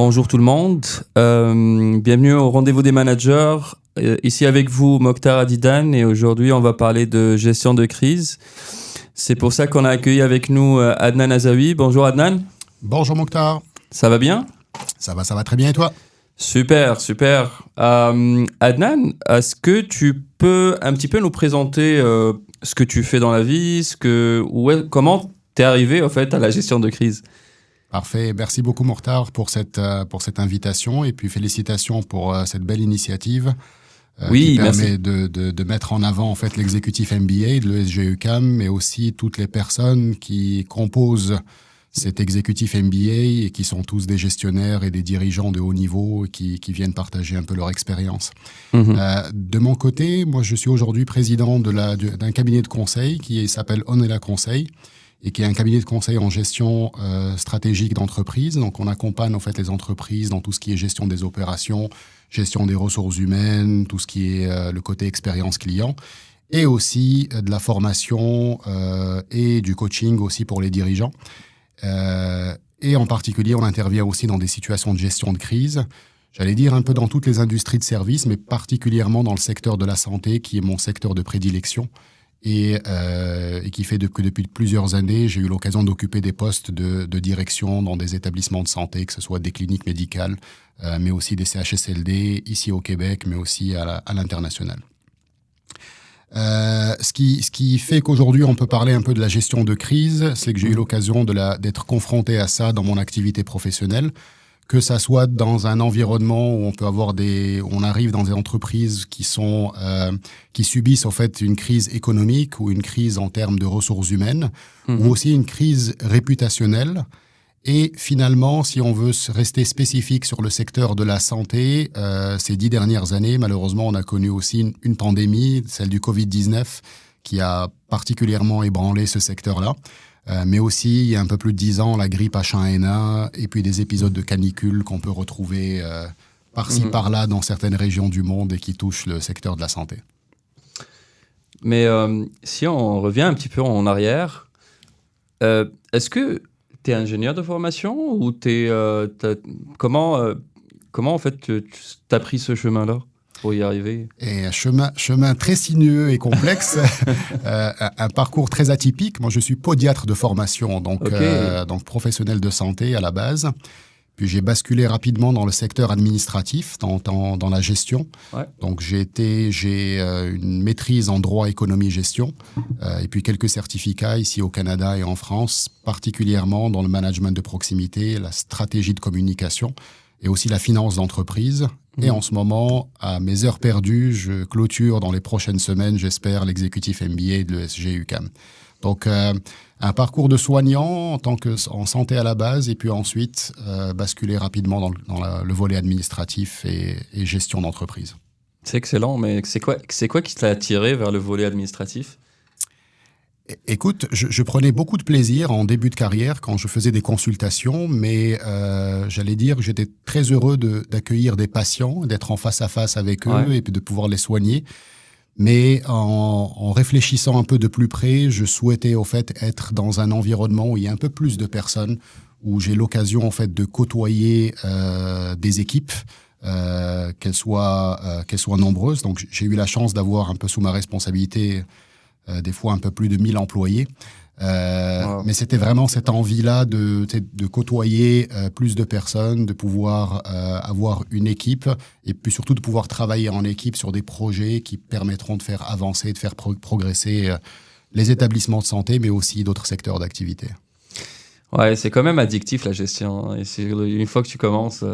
Bonjour tout le monde, bienvenue au rendez-vous des managers. Ici avec vous Mokhtar Adidan et aujourd'hui on va parler de gestion de crise. C'est pour ça qu'on a accueilli avec nous Adnan Azawi. Bonjour Adnan. Bonjour Mokhtar. Ça va bien ? Ça va très bien et toi ? Super. Adnan, est-ce que tu peux un petit peu nous présenter ce que tu fais dans la vie, comment t'es arrivé en fait à la gestion de crise ? Parfait, merci beaucoup Mokhtar pour cette invitation et puis félicitations pour cette belle initiative qui permet de mettre en avant en fait l'exécutif MBA de l'ESG UQAM, mais aussi toutes les personnes qui composent cet exécutif MBA et qui sont tous des gestionnaires et des dirigeants de haut niveau qui viennent partager un peu leur expérience. De mon côté, moi je suis aujourd'hui président d'un cabinet de conseil qui s'appelle Onela Conseil, et qui est un cabinet de conseil en gestion stratégique d'entreprise. Donc, on accompagne en fait les entreprises dans tout ce qui est gestion des opérations, gestion des ressources humaines, tout ce qui est le côté expérience client, et aussi de la formation et du coaching aussi pour les dirigeants. Et en particulier, on intervient aussi dans des situations de gestion de crise. J'allais dire un peu dans toutes les industries de services, mais particulièrement dans le secteur de la santé, qui est mon secteur de prédilection. Et qui fait que depuis plusieurs années, j'ai eu l'occasion d'occuper des postes de direction dans des établissements de santé, que ce soit des cliniques médicales, mais aussi des CHSLD, ici au Québec, mais aussi à l'international. Ce qui fait qu'aujourd'hui, on peut parler un peu de la gestion de crise, c'est que j'ai eu l'occasion d'être confronté à ça dans mon activité professionnelle, que ça soit dans un environnement où on peut avoir on arrive dans des entreprises qui subissent en fait une crise économique ou une crise en termes de ressources humaines, ou aussi une crise réputationnelle. Et finalement, si on veut rester spécifique sur le secteur de la santé, ces 10 dernières années, malheureusement, on a connu aussi une pandémie, celle du Covid-19, qui a particulièrement ébranlé ce secteur-là. Mais aussi, il y a un peu plus de 10 ans, la grippe H1N1 et puis des épisodes de canicule qu'on peut retrouver par-ci, par-là dans certaines régions du monde et qui touchent le secteur de la santé. Mais si on revient un petit peu en arrière, est-ce que tu es ingénieur de formation ou comment en fait tu as pris ce chemin-là pour y arriver? Et un chemin très sinueux et complexe, un parcours très atypique. Moi, je suis podiatre de formation, donc professionnel de santé à la base. Puis j'ai basculé rapidement dans le secteur administratif, dans la gestion. Ouais. Donc j'ai une maîtrise en droit, économie, gestion, et puis quelques certificats ici au Canada et en France, particulièrement dans le management de proximité, la stratégie de communication et aussi la finance d'entreprise. Et en ce moment, à mes heures perdues, je clôture dans les prochaines semaines, j'espère, l'exécutif MBA de l'ESG UQAM. Donc, un parcours de soignant en santé à la base, et puis ensuite basculer rapidement dans le volet administratif et gestion d'entreprise. C'est excellent, mais c'est quoi qui t'a attiré vers le volet administratif ? Écoute, je prenais beaucoup de plaisir en début de carrière quand je faisais des consultations, mais j'allais dire que j'étais très heureux d'accueillir des patients, d'être en face à face avec eux et de pouvoir les soigner. Mais en réfléchissant un peu de plus près, je souhaitais au fait être dans un environnement où il y a un peu plus de personnes, où j'ai l'occasion en fait de côtoyer des équipes, qu'elles soient nombreuses. Donc j'ai eu la chance d'avoir un peu sous ma responsabilité des fois un peu plus de 1000 employés. Wow. Mais c'était vraiment cette envie-là de côtoyer plus de personnes, de pouvoir avoir une équipe et puis surtout de pouvoir travailler en équipe sur des projets qui permettront de faire avancer, de faire progresser les établissements de santé, mais aussi d'autres secteurs d'activité. Ouais, c'est quand même addictif la gestion. Et une fois que tu commences,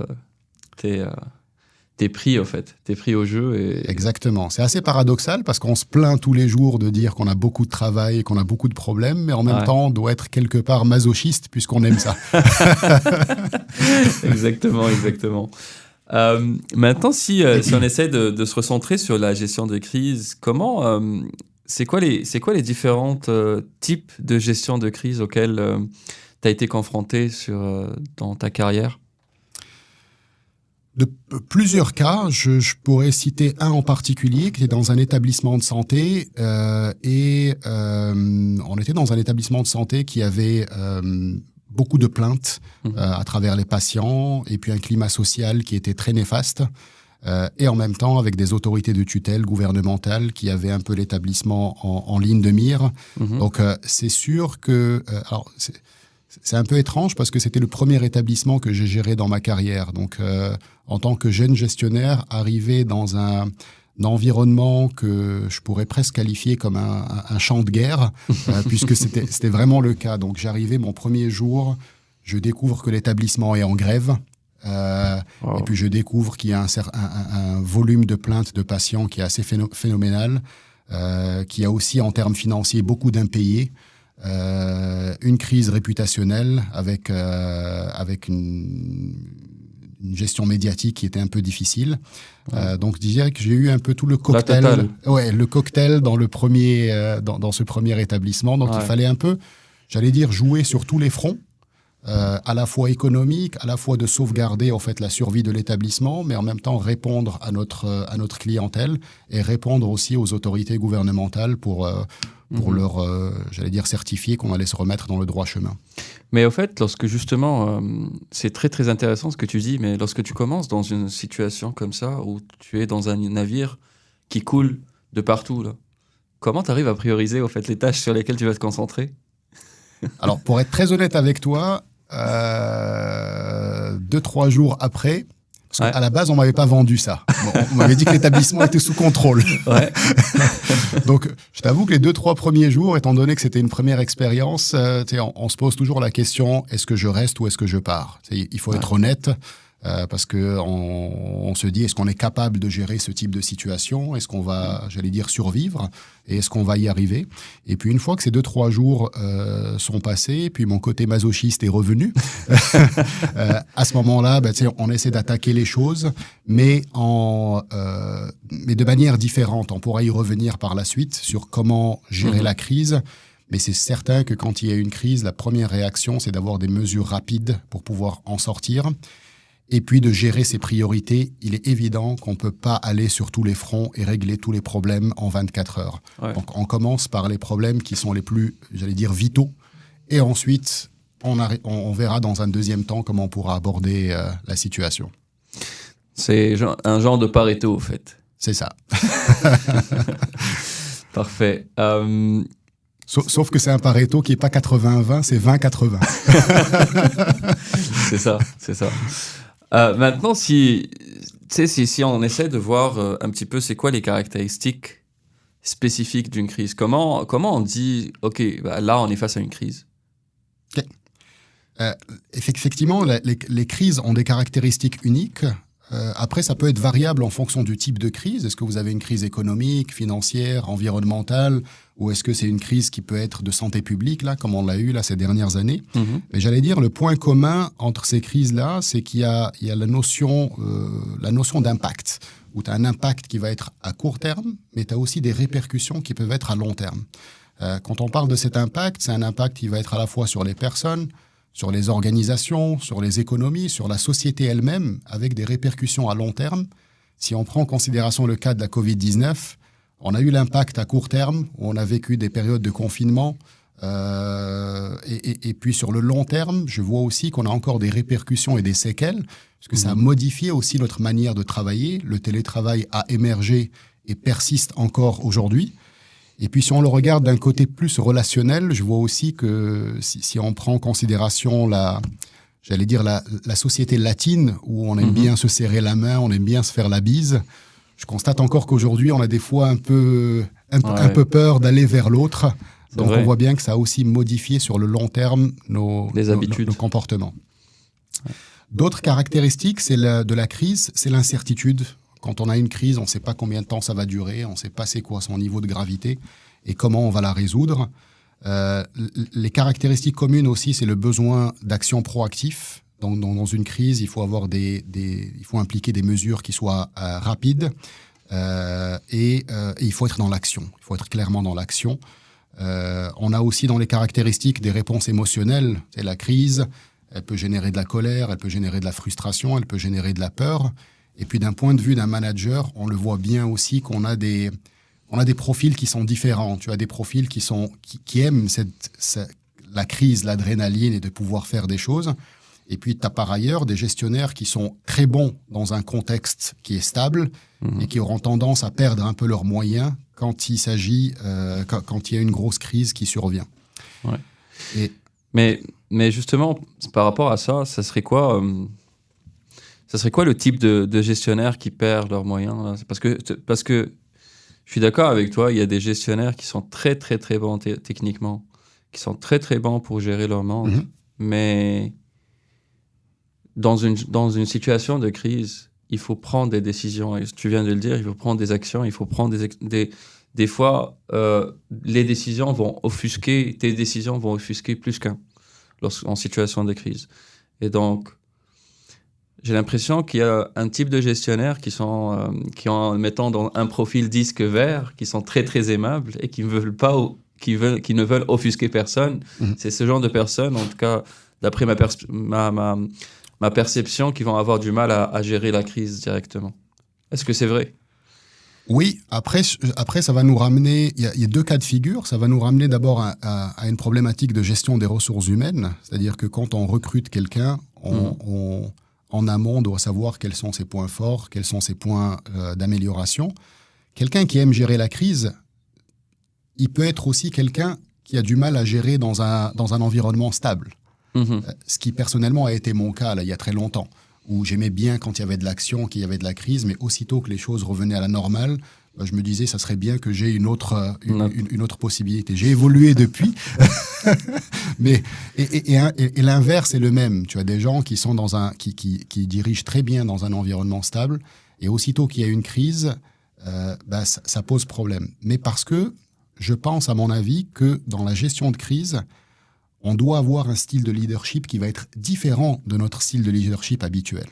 t'es pris, en fait. T'es pris au jeu. Exactement. C'est assez paradoxal parce qu'on se plaint tous les jours de dire qu'on a beaucoup de travail et qu'on a beaucoup de problèmes, mais en même temps, on doit être quelque part masochiste puisqu'on aime ça. Exactement. Maintenant, si on essaie de se recentrer sur la gestion de crise, c'est quoi les différents types de gestion de crise auxquels tu as été confronté dans ta carrière ? De plusieurs cas, je pourrais citer un en particulier qui est dans un établissement de santé on était dans un établissement de santé qui avait beaucoup de plaintes à travers les patients, et puis un climat social qui était très néfaste. Et en même temps avec des autorités de tutelle gouvernementales qui avaient un peu l'établissement en ligne de mire. Donc c'est sûr que... alors c'est un peu étrange parce que c'était le premier établissement que j'ai géré dans ma carrière. Donc en tant que jeune gestionnaire, arrivé dans un environnement que je pourrais presque qualifier comme un champ de guerre, puisque c'était vraiment le cas. Donc j'arrivais mon premier jour, je découvre que l'établissement est en grève. Et puis je découvre qu'il y a un volume de plaintes de patients qui est assez phénoménal, qu'il y a aussi en termes financiers beaucoup d'impayés, une crise réputationnelle avec une gestion médiatique qui était un peu difficile. Donc je dirais que j'ai eu un peu tout le cocktail. Ouais, le cocktail dans le premier, dans ce premier établissement. Donc il fallait un peu, j'allais dire, jouer sur tous les fronts. À la fois économique, à la fois de sauvegarder en fait la survie de l'établissement, mais en même temps répondre à notre clientèle et répondre aussi aux autorités gouvernementales pour leur, j'allais dire, certifier qu'on allait se remettre dans le droit chemin. Mais au fait, lorsque justement, c'est très très intéressant ce que tu dis, mais lorsque tu commences dans une situation comme ça, où tu es dans un navire qui coule de partout, là, comment tu arrives à prioriser au fait les tâches sur lesquelles tu vas te concentrer? Alors, pour être très honnête avec toi, 2-3 jours après, parce qu'à la base, on m'avait pas vendu ça. Bon, on m'avait dit que l'établissement était sous contrôle. Ouais. Donc, je t'avoue que les 2-3 premiers jours, étant donné que c'était une première expérience, on se pose toujours la question, est-ce que je reste ou est-ce que je pars? Il faut être honnête. Parce que on se dit, est-ce qu'on est capable de gérer ce type de situation? Est-ce qu'on va, j'allais dire, survivre? Et est-ce qu'on va y arriver? Et puis une fois que ces 2-3 jours sont passés, puis mon côté masochiste est revenu, à ce moment-là, on essaie d'attaquer les choses, mais de manière différente. On pourra y revenir par la suite sur comment gérer la crise. Mais c'est certain que quand il y a une crise, la première réaction, c'est d'avoir des mesures rapides pour pouvoir en sortir. Et puis de gérer ses priorités. Il est évident qu'on ne peut pas aller sur tous les fronts et régler tous les problèmes en 24 heures. Ouais. Donc on commence par les problèmes qui sont les plus, j'allais dire, vitaux. Et ensuite, on verra dans un deuxième temps comment on pourra aborder la situation. C'est un genre de Pareto, au fait. C'est ça. Parfait. Sauf que c'est un Pareto qui n'est pas 80-20, c'est 20-80. C'est ça, c'est ça. Maintenant, si on essaie de voir un petit peu c'est quoi les caractéristiques spécifiques d'une crise, comment on dit, OK, là, on est face à une crise? Okay. Effectivement, les crises ont des caractéristiques uniques. Après, ça peut être variable en fonction du type de crise. Est-ce que vous avez une crise économique, financière, environnementale, ou est-ce que c'est une crise qui peut être de santé publique, là, comme on l'a eu là, ces dernières années? Mais j'allais dire, le point commun entre ces crises-là, c'est qu'il y a la notion d'impact, où tu as un impact qui va être à court terme, mais tu as aussi des répercussions qui peuvent être à long terme. Quand on parle de cet impact, c'est un impact qui va être à la fois sur les personnes, sur les organisations, sur les économies, sur la société elle-même, avec des répercussions à long terme. Si on prend en considération le cas de la Covid-19, on a eu l'impact à court terme, où on a vécu des périodes de confinement. Et puis sur le long terme, je vois aussi qu'on a encore des répercussions et des séquelles, parce que ça a modifié aussi notre manière de travailler. Le télétravail a émergé et persiste encore aujourd'hui. Et puis, si on le regarde d'un côté plus relationnel, je vois aussi que si on prend en considération la société latine, où on aime bien se serrer la main, on aime bien se faire la bise, je constate encore qu'aujourd'hui, on a des fois un peu peur d'aller vers l'autre. Donc, on voit bien que ça a aussi modifié sur le long terme nos comportements. Ouais. D'autres caractéristiques de la crise, c'est l'incertitude. Quand on a une crise, on ne sait pas combien de temps ça va durer, on ne sait pas c'est quoi son niveau de gravité et comment on va la résoudre. Les caractéristiques communes aussi, c'est le besoin d'action proactif. Donc, dans une crise, il faut avoir il faut impliquer des mesures qui soient rapides et il faut être dans l'action. Il faut être clairement dans l'action. On a aussi dans les caractéristiques des réponses émotionnelles. C'est la crise, elle peut générer de la colère, elle peut générer de la frustration, elle peut générer de la peur. Et puis d'un point de vue d'un manager, on le voit bien aussi qu'on a des profils qui sont différents. Tu as des profils qui aiment la crise, l'adrénaline et de pouvoir faire des choses. Et puis, tu as par ailleurs des gestionnaires qui sont très bons dans un contexte qui est stable et qui auront tendance à perdre un peu leurs moyens quand il s'agit, quand il y a une grosse crise qui survient. Ouais. Mais justement, par rapport à ça, ça serait quoi le type de gestionnaire qui perd leurs moyens là? Parce que je suis d'accord avec toi, il y a des gestionnaires qui sont très, très, très bons techniquement, qui sont très, très bons pour gérer leur monde, mais dans une situation de crise, il faut prendre des décisions. Et tu viens de le dire, il faut prendre des actions, il faut prendre des fois, les décisions vont offusquer, tes décisions vont offusquer plus qu'un en situation de crise. Et donc, j'ai l'impression qu'il y a un type de gestionnaires qui ont, mettons, dans un profil disque vert, qui sont très, très aimables et qui ne veulent offusquer personne. C'est ce genre de personnes, en tout cas, d'après ma perception, qui vont avoir du mal à gérer la crise directement. Est-ce que c'est vrai? Oui, après, ça va nous ramener, il y a deux cas de figure. Ça va nous ramener d'abord à une problématique de gestion des ressources humaines. C'est-à-dire que quand on recrute quelqu'un, en amont, on doit savoir quels sont ses points forts, quels sont ses points d'amélioration. Quelqu'un qui aime gérer la crise, il peut être aussi quelqu'un qui a du mal à gérer dans un environnement stable. Ce qui personnellement a été mon cas là, il y a très longtemps, où j'aimais bien quand il y avait de l'action, qu'il y avait de la crise, mais aussitôt que les choses revenaient à la normale, je me disais ça serait bien que j'ai une autre possibilité. J'ai évolué depuis, mais et l'inverse est le même. Tu as des gens qui sont qui dirigent très bien dans un environnement stable, et aussitôt qu'il y a une crise, ça pose problème. Mais parce que je pense, à mon avis, que dans la gestion de crise, on doit avoir un style de leadership qui va être différent de notre style de leadership habituel.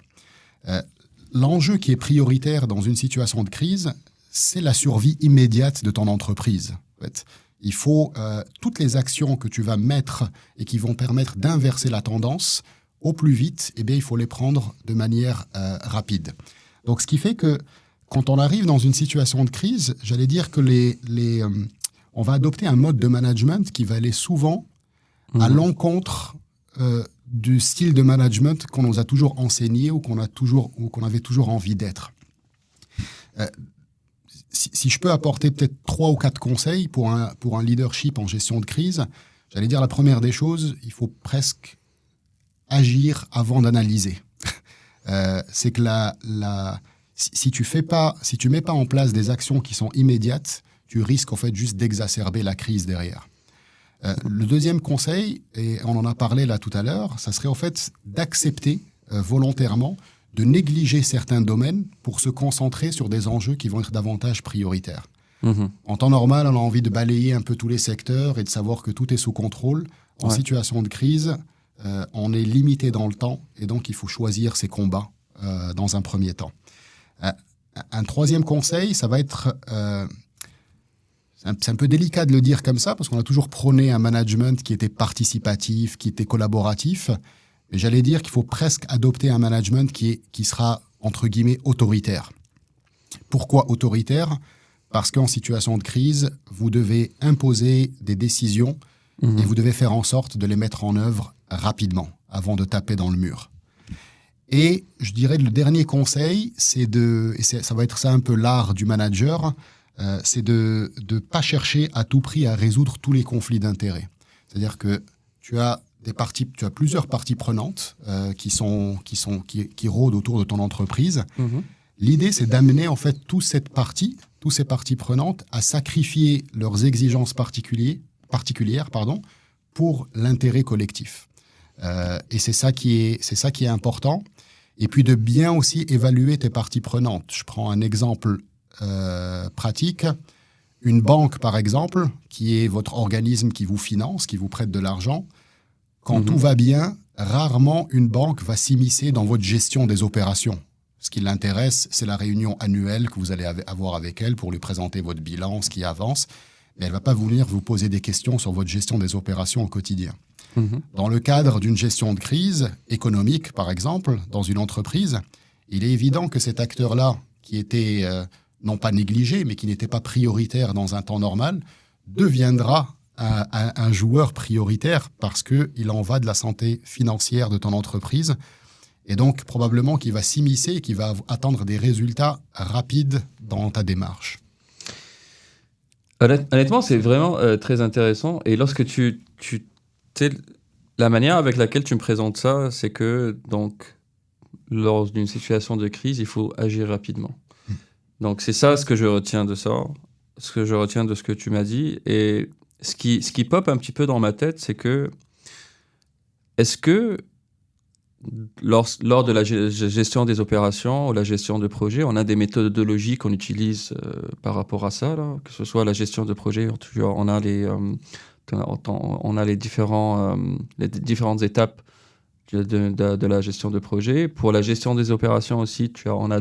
L'enjeu qui est prioritaire dans une situation de crise, c'est la survie immédiate de ton entreprise. En fait, il faut toutes les actions que tu vas mettre et qui vont permettre d'inverser la tendance au plus vite, il faut les prendre de manière rapide. Donc, ce qui fait que quand on arrive dans une situation de crise, j'allais dire que on va adopter un mode de management qui va aller souvent à l'encontre du style de management qu'on nous a toujours enseigné ou qu'on avait toujours envie d'être. Si je peux apporter peut-être 3 ou 4 conseils pour un leadership en gestion de crise, j'allais dire la première des choses, il faut presque agir avant d'analyser. C'est que si tu mets pas en place des actions qui sont immédiates, tu risques en fait juste d'exacerber la crise derrière. Le deuxième conseil, et on en a parlé là tout à l'heure, ça serait en fait d'accepter volontairement de négliger certains domaines pour se concentrer sur des enjeux qui vont être davantage prioritaires. En temps normal, on a envie de balayer un peu tous les secteurs et de savoir que tout est sous contrôle. En situation de crise, on est limité dans le temps et donc il faut choisir ses combats dans un premier temps. Un troisième conseil, ça va être... c'est un peu délicat de le dire comme ça, parce qu'on a toujours prôné un management qui était participatif, qui était collaboratif. Mais j'allais dire qu'il faut presque adopter un management qui sera, entre guillemets, autoritaire. Pourquoi autoritaire ? Parce qu'en situation de crise, vous devez imposer des décisions et vous devez faire en sorte de les mettre en œuvre rapidement, avant de taper dans le mur. Et je dirais le dernier conseil, ça va être ça un peu l'art du manager, c'est de ne pas chercher à tout prix à résoudre tous les conflits d'intérêts. C'est-à-dire que tu as plusieurs parties prenantes qui rôdent autour de ton entreprise. L'idée, c'est d'amener en fait toutes ces parties prenantes à sacrifier leurs exigences particulières pour l'intérêt collectif. Et c'est ça qui est important. Et puis de bien aussi évaluer tes parties prenantes. Je prends un exemple pratique. Une banque, par exemple, qui est votre organisme qui vous finance, qui vous prête de l'argent, quand tout va bien, rarement une banque va s'immiscer dans votre gestion des opérations. Ce qui l'intéresse, c'est la réunion annuelle que vous allez avoir avec elle pour lui présenter votre bilan, ce qui avance. Mais elle ne va pas venir vous poser des questions sur votre gestion des opérations au quotidien. Dans le cadre d'une gestion de crise économique, par exemple, dans une entreprise, il est évident que cet acteur-là, qui était non pas négligé, mais qui n'était pas prioritaire dans un temps normal, deviendra un joueur prioritaire parce qu'il en va de la santé financière de ton entreprise. Et donc, probablement qu'il va s'immiscer et qu'il va attendre des résultats rapides dans ta démarche. Honnêtement, c'est vraiment très intéressant. Et lorsque la manière avec laquelle tu me présentes ça, c'est que, donc, lors d'une situation de crise, il faut agir rapidement. Donc, c'est ça ce que je retiens de ça, ce que je retiens de ce que tu m'as dit. Et ce qui pop un petit peu dans ma tête, c'est que, est-ce que, lors de la gestion des opérations ou la gestion de projet, on a des méthodologies qu'on utilise par rapport à ça, là, que ce soit la gestion de projet, on a les différentes étapes de la gestion de projet. Pour la gestion des opérations aussi, on a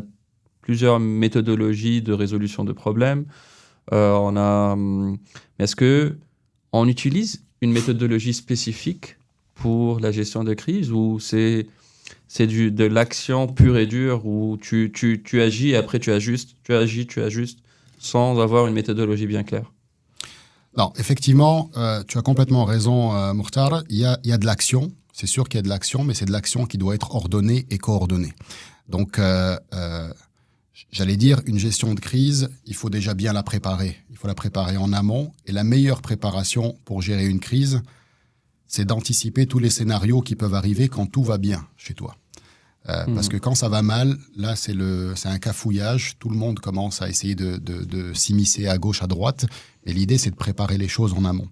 plusieurs méthodologies de résolution de problèmes. Mais est-ce qu'on utilise une méthodologie spécifique pour la gestion de crise, ou c'est de l'action pure et dure où tu agis et après tu ajustes, sans avoir une méthodologie bien claire? Non, effectivement, tu as complètement raison, Mourtar. Il y a de l'action, c'est sûr qu'il y a de l'action, mais c'est de l'action qui doit être ordonnée et coordonnée. Donc, j'allais dire, une gestion de crise, il faut déjà bien la préparer. Il faut la préparer en amont. Et la meilleure préparation pour gérer une crise, c'est d'anticiper tous les scénarios qui peuvent arriver quand tout va bien chez toi. Parce que quand ça va mal, là, c'est un cafouillage. Tout le monde commence à essayer de s'immiscer à gauche, à droite. Et l'idée, c'est de préparer les choses en amont.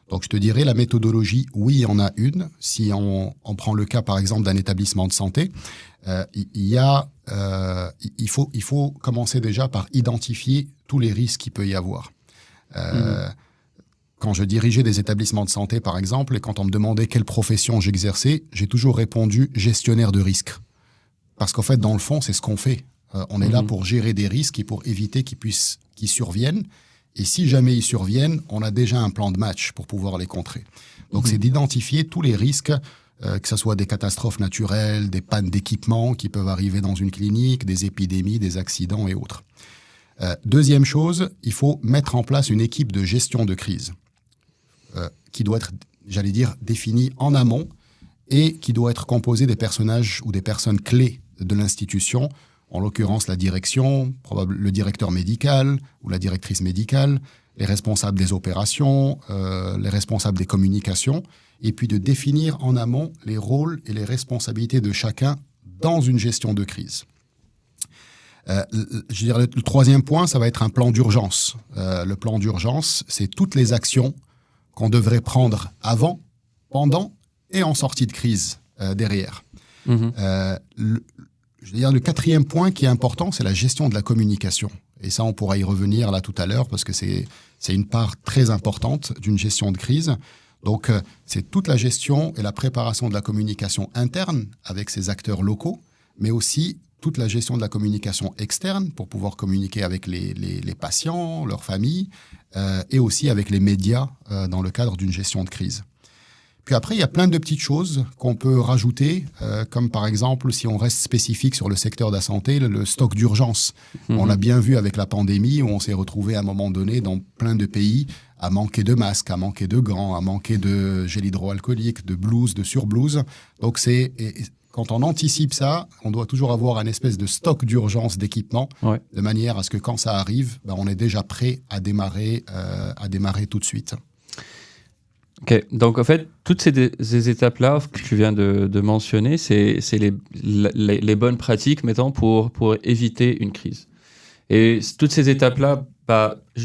Donc, je te dirais, la méthodologie, oui, il y en a une. Si on prend le cas, par exemple, d'un établissement de santé, il faut commencer déjà par identifier tous les risques qu'il peut y avoir. Quand je dirigeais des établissements de santé, par exemple, et quand on me demandait quelle profession j'exerçais, j'ai toujours répondu gestionnaire de risques. Parce qu'en fait, dans le fond, c'est ce qu'on fait. On est là pour gérer des risques et pour éviter qu'ils surviennent. Et si jamais ils surviennent, on a déjà un plan de match pour pouvoir les contrer. Donc, c'est d'identifier tous les risques, que ce soit des catastrophes naturelles, des pannes d'équipement qui peuvent arriver dans une clinique, des épidémies, des accidents et autres. Deuxième chose, il faut mettre en place une équipe de gestion de crise. Qui doit être, j'allais dire, définie en amont et qui doit être composée des personnages ou des personnes clés de l'institution, en l'occurrence la direction, le directeur médical ou la directrice médicale, les responsables des opérations, les responsables des communications, et puis de définir en amont les rôles et les responsabilités de chacun dans une gestion de crise. Je dirais, le troisième point, ça va être un plan d'urgence. Le plan d'urgence, c'est toutes les actions qu'on devrait prendre avant, pendant et en sortie de crise derrière. Je veux dire, le quatrième point qui est important, c'est la gestion de la communication. Et ça, on pourra y revenir là tout à l'heure parce que c'est une part très importante d'une gestion de crise. Donc, c'est toute la gestion et la préparation de la communication interne avec ses acteurs locaux, mais aussi toute la gestion de la communication externe pour pouvoir communiquer avec les patients, leurs familles, et aussi avec les médias dans le cadre d'une gestion de crise. Puis après, il y a plein de petites choses qu'on peut rajouter, comme par exemple, si on reste spécifique sur le secteur de la santé, le stock d'urgence. On l'a bien vu avec la pandémie, où on s'est retrouvé à un moment donné dans plein de pays à manquer de masques, à manquer de gants, à manquer de gel hydroalcoolique, de blouses, de surblouses. Donc quand on anticipe ça, on doit toujours avoir un espèce de stock d'urgence d'équipement, de manière à ce que quand ça arrive, on est déjà prêt à démarrer tout de suite. Ok, donc en fait, toutes ces étapes-là que tu viens de mentionner, c'est les bonnes pratiques, mettons, pour éviter une crise. Et toutes ces étapes-là,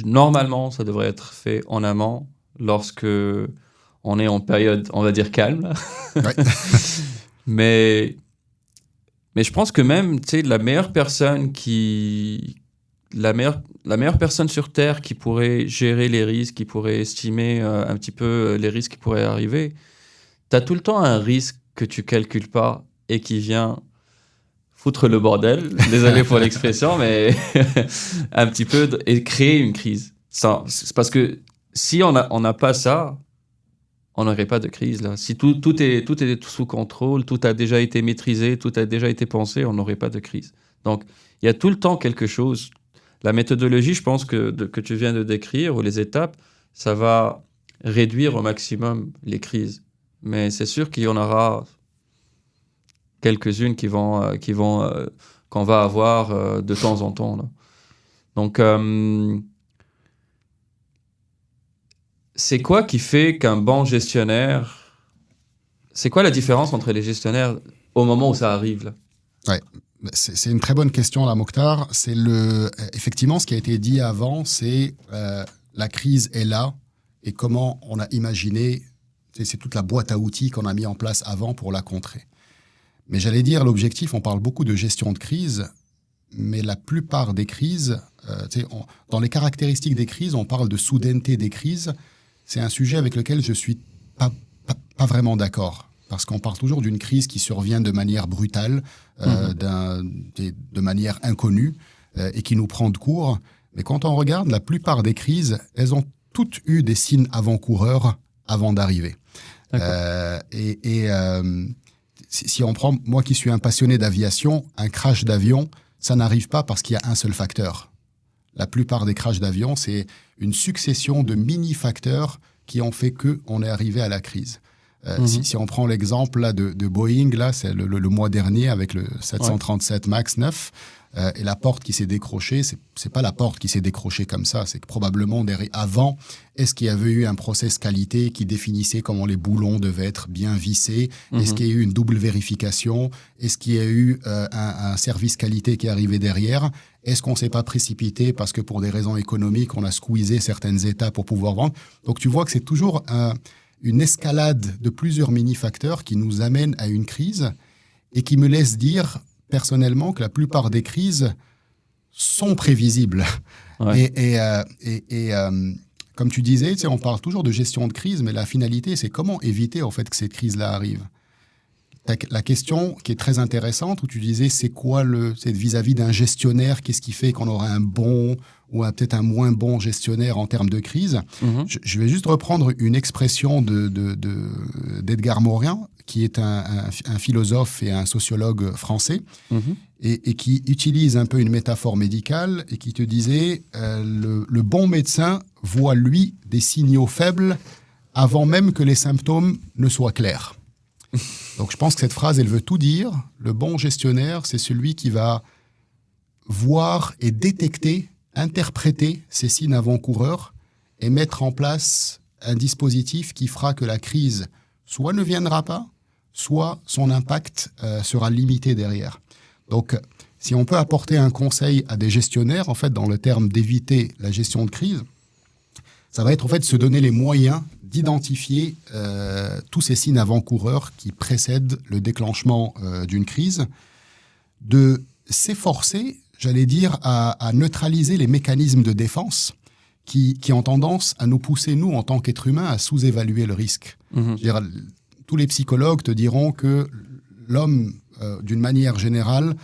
normalement, ça devrait être fait en amont, lorsque on est en période, on va dire, calme. Ouais. Mais je pense que même, tu sais, la meilleure personne sur Terre qui pourrait gérer les risques, qui pourrait estimer un petit peu les risques qui pourraient arriver, tu as tout le temps un risque que tu calcules pas et qui vient foutre le bordel, désolé pour l'expression, mais un petit peu, et créer une crise. C'est parce que si on n'a pas ça, on n'aurait pas de crise, là. Si tout est sous contrôle, tout a déjà été maîtrisé, tout a déjà été pensé, on n'aurait pas de crise. Donc, il y a tout le temps quelque chose. La méthodologie, je pense que tu viens de décrire, ou les étapes, ça va réduire au maximum les crises. Mais c'est sûr qu'il y en aura quelques-unes qu'on va avoir de temps en temps, là. Donc, c'est quoi qui fait qu'un bon gestionnaire... C'est quoi la différence entre les gestionnaires au moment où ça arrive, là? Ouais, c'est une très bonne question, là, Mokhtar. Effectivement, ce qui a été dit avant, c'est la crise est là et comment on a imaginé, c'est toute la boîte à outils qu'on a mis en place avant pour la contrer. Mais j'allais dire, l'objectif, on parle beaucoup de gestion de crise, mais la plupart des crises, dans les caractéristiques des crises, on parle de soudaineté des crises. C'est un sujet avec lequel je suis pas vraiment d'accord. Parce qu'on parle toujours d'une crise qui survient de manière brutale, de manière inconnue, et qui nous prend de court. Mais quand on regarde, la plupart des crises, elles ont toutes eu des signes avant-coureurs avant d'arriver. Si on prend, moi qui suis un passionné d'aviation, un crash d'avion, ça n'arrive pas parce qu'il y a un seul facteur. La plupart des crashs d'avion, c'est une succession de mini-facteurs qui ont fait qu'on est arrivé à la crise. Si on prend l'exemple là, de Boeing, là, c'est le mois dernier avec le 737 MAX 9, et la porte qui s'est décrochée, c'est pas la porte qui s'est décrochée comme ça, c'est que probablement avant, est-ce qu'il y avait eu un process qualité qui définissait comment les boulons devaient être bien vissés? Est-ce qu'il y a eu une double vérification? Est-ce qu'il y a eu un service qualité qui est arrivé derrière? Est-ce qu'on s'est pas précipité parce que pour des raisons économiques, on a squeezé certaines étapes pour pouvoir vendre? Donc tu vois que c'est toujours une escalade de plusieurs mini-facteurs qui nous amène à une crise et qui me laisse dire personnellement que la plupart des crises sont prévisibles. Ouais. Et comme tu disais, on parle toujours de gestion de crise, mais la finalité, c'est comment éviter en fait que cette crise-là arrive. La question qui est très intéressante, où tu disais, c'est quoi c'est vis-à-vis d'un gestionnaire, qu'est-ce qui fait qu'on aura un bon ou peut-être un moins bon gestionnaire en termes de crise? Je vais juste reprendre une expression d'Edgar Morin, qui est un philosophe et un sociologue français, et qui utilise un peu une métaphore médicale et qui te disait le bon médecin voit, lui, des signaux faibles avant même que les symptômes ne soient clairs. Donc, je pense que cette phrase, elle veut tout dire. Le bon gestionnaire, c'est celui qui va voir et détecter, interpréter ces signes avant-coureurs et mettre en place un dispositif qui fera que la crise soit ne viendra pas, soit son impact sera limité derrière. Donc, si on peut apporter un conseil à des gestionnaires, en fait, dans le terme d'éviter la gestion de crise, ça va être en fait se donner les moyens d'identifier tous ces signes avant-coureurs qui précèdent le déclenchement d'une crise, de s'efforcer, j'allais dire, à neutraliser les mécanismes de défense qui ont tendance à nous pousser, nous, en tant qu'êtres humains, à sous-évaluer le risque. Je veux dire, tous les psychologues te diront que l'homme, d'une manière générale,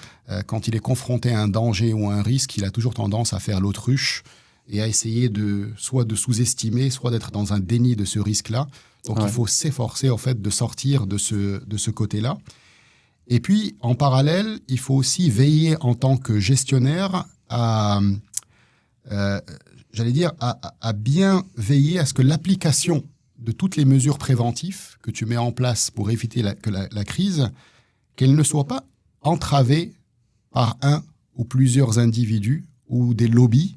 quand il est confronté à un danger ou à un risque, il a toujours tendance à faire l'autruche et à essayer soit de sous-estimer, soit d'être dans un déni de ce risque-là. Donc, il faut s'efforcer, en fait, de sortir de ce côté-là. Et puis, en parallèle, il faut aussi veiller en tant que gestionnaire à bien veiller à ce que l'application de toutes les mesures préventives que tu mets en place pour éviter la crise, qu'elle ne soit pas entravée par un ou plusieurs individus ou des lobbies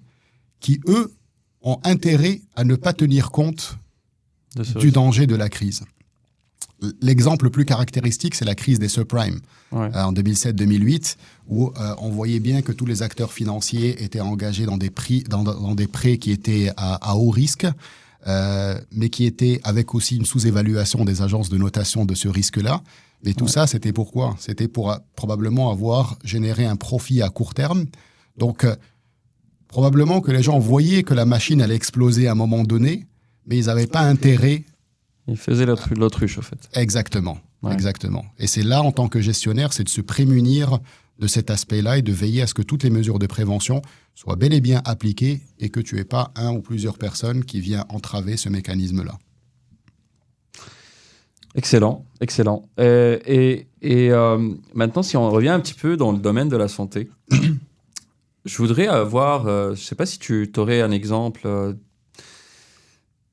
qui, eux, ont intérêt à ne pas tenir compte du danger de la crise. L'exemple le plus caractéristique, c'est la crise des subprimes en 2007-2008, où on voyait bien que tous les acteurs financiers étaient engagés dans des prêts qui étaient à haut risque, mais qui étaient avec aussi une sous-évaluation des agences de notation de ce risque-là. Mais tout ça, c'était pourquoi? C'était pour probablement avoir généré un profit à court terme. Donc, probablement que les gens voyaient que la machine allait exploser à un moment donné, mais ils n'avaient pas intérêt. Ils faisaient l'autruche, en fait. Exactement, exactement. Et c'est là, en tant que gestionnaire, c'est de se prémunir de cet aspect-là et de veiller à ce que toutes les mesures de prévention soient bel et bien appliquées et que tu n'aies pas un ou plusieurs personnes qui viennent entraver ce mécanisme-là. Excellent, excellent. Et maintenant, si on revient un petit peu dans le domaine de la santé, je voudrais avoir, je ne sais pas si tu aurais un exemple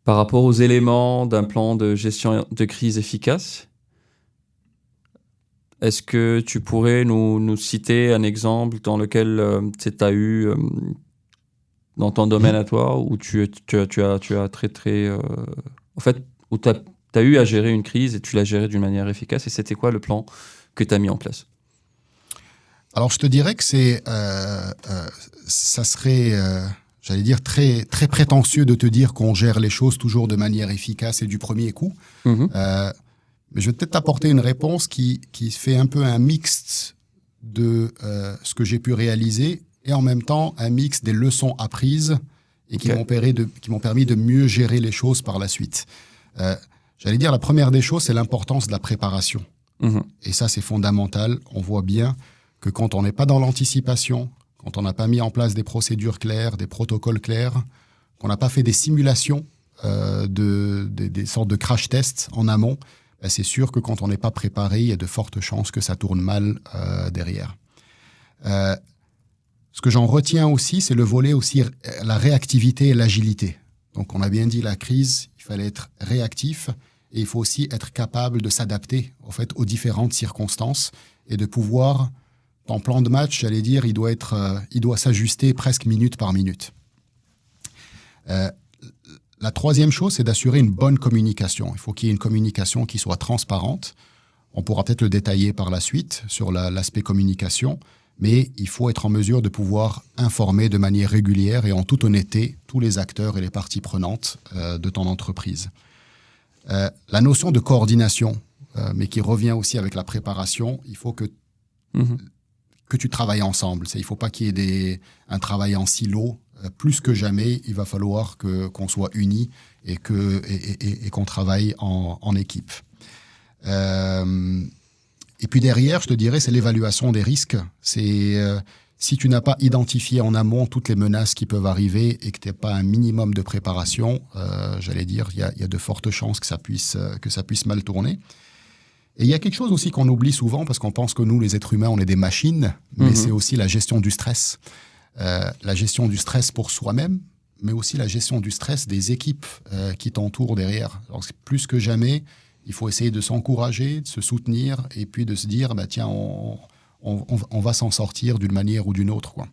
par rapport aux éléments d'un plan de gestion de crise efficace, est-ce que tu pourrais nous citer un exemple dans lequel tu as eu, dans ton domaine à toi, où tu as très... en fait, où tu as eu à gérer une crise et tu l'as gérée d'une manière efficace, et c'était quoi le plan que tu as mis en place? Alors, je te dirais que ça serait, j'allais dire, très, très prétentieux de te dire qu'on gère les choses toujours de manière efficace et du premier coup. Mais je vais peut-être t'apporter une réponse qui fait un peu un mix de ce que j'ai pu réaliser et en même temps un mix des leçons apprises et qui m'ont permis de mieux gérer les choses par la suite. J'allais dire, la première des choses, c'est l'importance de la préparation. Et ça, c'est fondamental. On voit bien que quand on n'est pas dans l'anticipation, quand on n'a pas mis en place des procédures claires, des protocoles clairs, qu'on n'a pas fait des simulations, des sortes de crash tests en amont, ben c'est sûr que quand on n'est pas préparé, il y a de fortes chances que ça tourne mal derrière. Ce que j'en retiens aussi, c'est le volet aussi, la réactivité et l'agilité. Donc on a bien dit la crise, il fallait être réactif et il faut aussi être capable de s'adapter en fait, aux différentes circonstances et de pouvoir, en plan de match, j'allais dire, il doit s'ajuster presque minute par minute. La troisième chose, c'est d'assurer une bonne communication. Il faut qu'il y ait une communication qui soit transparente. On pourra peut-être le détailler par la suite sur l'aspect communication, mais il faut être en mesure de pouvoir informer de manière régulière et en toute honnêteté tous les acteurs et les parties prenantes de ton entreprise. La notion de coordination, mais qui revient aussi avec la préparation, il faut que tu travailles ensemble. Il ne faut pas qu'il y ait un travail en silo. Plus que jamais, il va falloir qu'on soit unis et qu'on travaille en équipe. Et puis derrière, je te dirais, c'est l'évaluation des risques. C'est si tu n'as pas identifié en amont toutes les menaces qui peuvent arriver et que tu n'as pas un minimum de préparation, j'allais dire, il y a de fortes chances que ça puisse mal tourner. Et il y a quelque chose aussi qu'on oublie souvent parce qu'on pense que nous, les êtres humains, on est des machines, mais c'est aussi la gestion du stress. La gestion du stress pour soi-même, mais aussi la gestion du stress des équipes qui t'entourent derrière. Alors, plus que jamais, il faut essayer de s'encourager, de se soutenir et puis de se dire, bah, tiens, on va s'en sortir d'une manière ou d'une autre, quoi.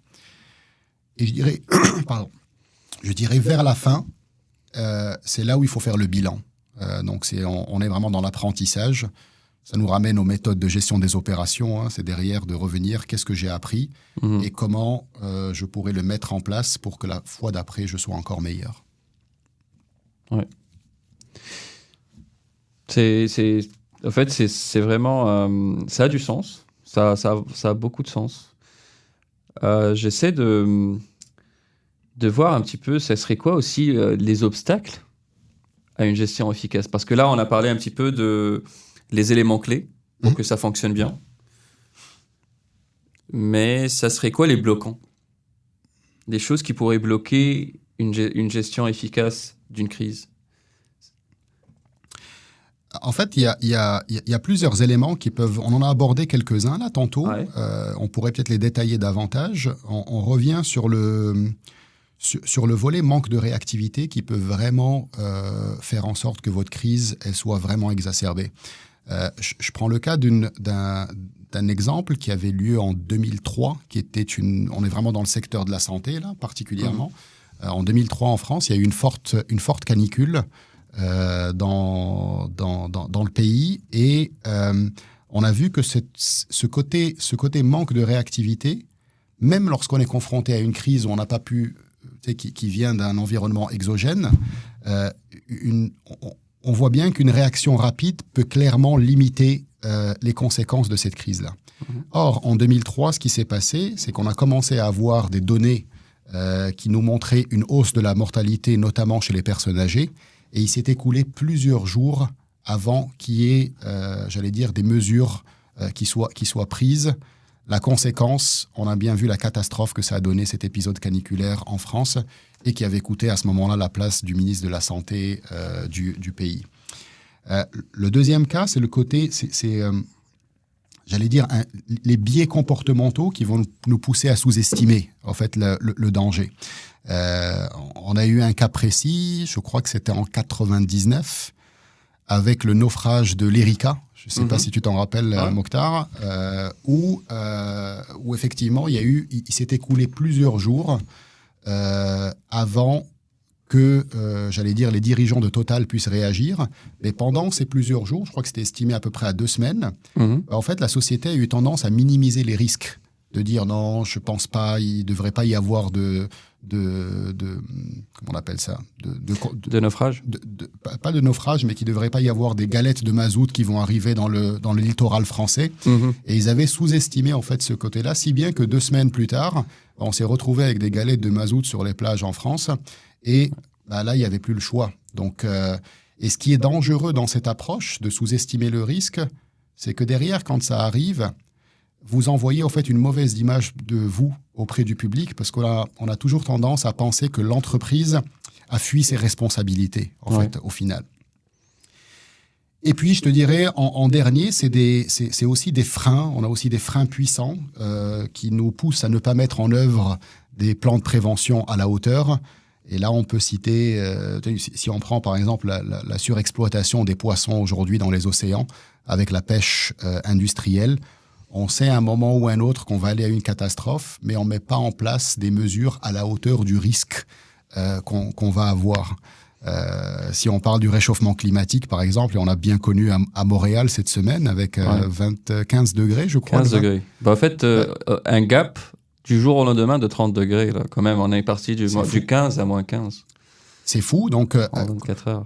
Et je dirais vers la fin, c'est là où il faut faire le bilan. Donc, on est vraiment dans l'apprentissage. Ça nous ramène aux méthodes de gestion des opérations. C'est derrière de revenir, qu'est-ce que j'ai appris et comment je pourrais le mettre en place pour que la fois d'après, je sois encore meilleur. Ouais. En fait, c'est vraiment... ça a du sens. Ça a beaucoup de sens. J'essaie de voir un petit peu, ça serait quoi aussi les obstacles à une gestion efficace. Parce que là, on a parlé un petit peu de... les éléments clés pour que ça fonctionne bien. Mais ça serait quoi les bloquants? Des choses qui pourraient bloquer une gestion efficace d'une crise? En fait, il y a plusieurs éléments qui peuvent... On en a abordé quelques-uns là tantôt. Ouais. On pourrait peut-être les détailler davantage. On revient sur le volet manque de réactivité qui peut vraiment faire en sorte que votre crise elle soit vraiment exacerbée. Je prends le cas d'un exemple qui avait lieu en 2003, qui était on est vraiment dans le secteur de la santé, là, particulièrement. En 2003, en France, il y a eu une forte canicule dans le pays et on a vu que ce côté manque de réactivité, même lorsqu'on est confronté à une crise où on n'a pas pu, qui vient d'un environnement exogène, on voit bien qu'une réaction rapide peut clairement limiter les conséquences de cette crise-là. Or, en 2003, ce qui s'est passé, c'est qu'on a commencé à avoir des données qui nous montraient une hausse de la mortalité, notamment chez les personnes âgées, et il s'est écoulé plusieurs jours avant qu'il y ait, j'allais dire, des mesures qui soient prises. La conséquence, on a bien vu la catastrophe que ça a donné, cet épisode caniculaire en France, et qui avait coûté à ce moment-là la place du ministre de la Santé du pays. Le deuxième cas, c'est le côté, j'allais dire, les biais comportementaux qui vont nous pousser à sous-estimer en fait, le danger. On a eu un cas précis, je crois que c'était en 99, avec le naufrage de l'Erika. Je ne sais pas si tu t'en rappelles, Mokhtar, où effectivement il s'est écoulé plusieurs jours avant que, j'allais dire, les dirigeants de Total puissent réagir. Mais pendant ces plusieurs jours, je crois que c'était estimé à peu près à 2 semaines, en fait, la société a eu tendance à minimiser les risques, de dire non, je ne pense pas, il ne devrait pas y avoir de comment on appelle ça, de naufrage, pas de naufrage, mais qu'il ne devrait pas y avoir des galettes de mazout qui vont arriver dans le littoral français. Et ils avaient sous-estimé en fait ce côté-là, si bien que 2 semaines plus tard, on s'est retrouvé avec des galettes de mazout sur les plages en France. Et là, il n'y avait plus le choix. Donc, et ce qui est dangereux dans cette approche de sous-estimer le risque, c'est que derrière, quand ça arrive, vous envoyez en fait une mauvaise image de vous auprès du public, parce qu'on a toujours tendance à penser que l'entreprise a fui ses responsabilités, en fait, au final. Et puis, je te dirais, en dernier, c'est aussi des freins. On a aussi des freins puissants qui nous poussent à ne pas mettre en œuvre des plans de prévention à la hauteur. Et là, on peut citer, si on prend par exemple la surexploitation des poissons aujourd'hui dans les océans, avec la pêche industrielle, on sait à un moment ou à un autre qu'on va aller à une catastrophe, mais on ne met pas en place des mesures à la hauteur du risque qu'on va avoir. Si on parle du réchauffement climatique, par exemple, et on a bien connu à Montréal cette semaine avec 15 degrés, je crois. 15 degrés. En fait, un gap du jour au lendemain de 30 degrés, là, quand même. On est parti du 15 à moins 15. C'est fou. Donc, en 24 heures.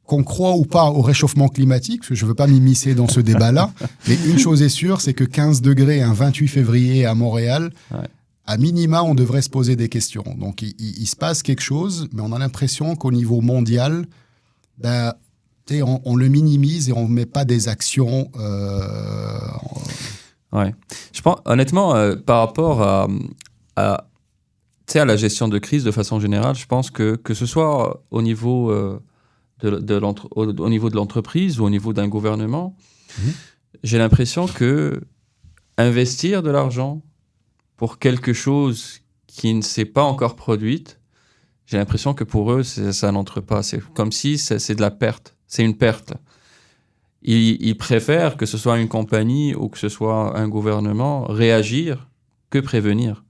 Qu'on croit ou pas au réchauffement climatique, parce que je ne veux pas m'immiscer dans ce débat-là, mais une chose est sûre, c'est que 15 degrés un 28 février à Montréal, à minima, on devrait se poser des questions. Donc, il se passe quelque chose, mais on a l'impression qu'au niveau mondial, on le minimise et on ne met pas des actions. Je pense, honnêtement, par rapport à la gestion de crise de façon générale, je pense que ce soit au niveau au niveau de l'entreprise ou au niveau d'un gouvernement, j'ai l'impression que investir de l'argent pour quelque chose qui ne s'est pas encore produite, j'ai l'impression que pour eux, ça n'entre pas. C'est comme si c'est de la perte. C'est une perte. Ils préfèrent que ce soit une compagnie ou que ce soit un gouvernement réagir que prévenir.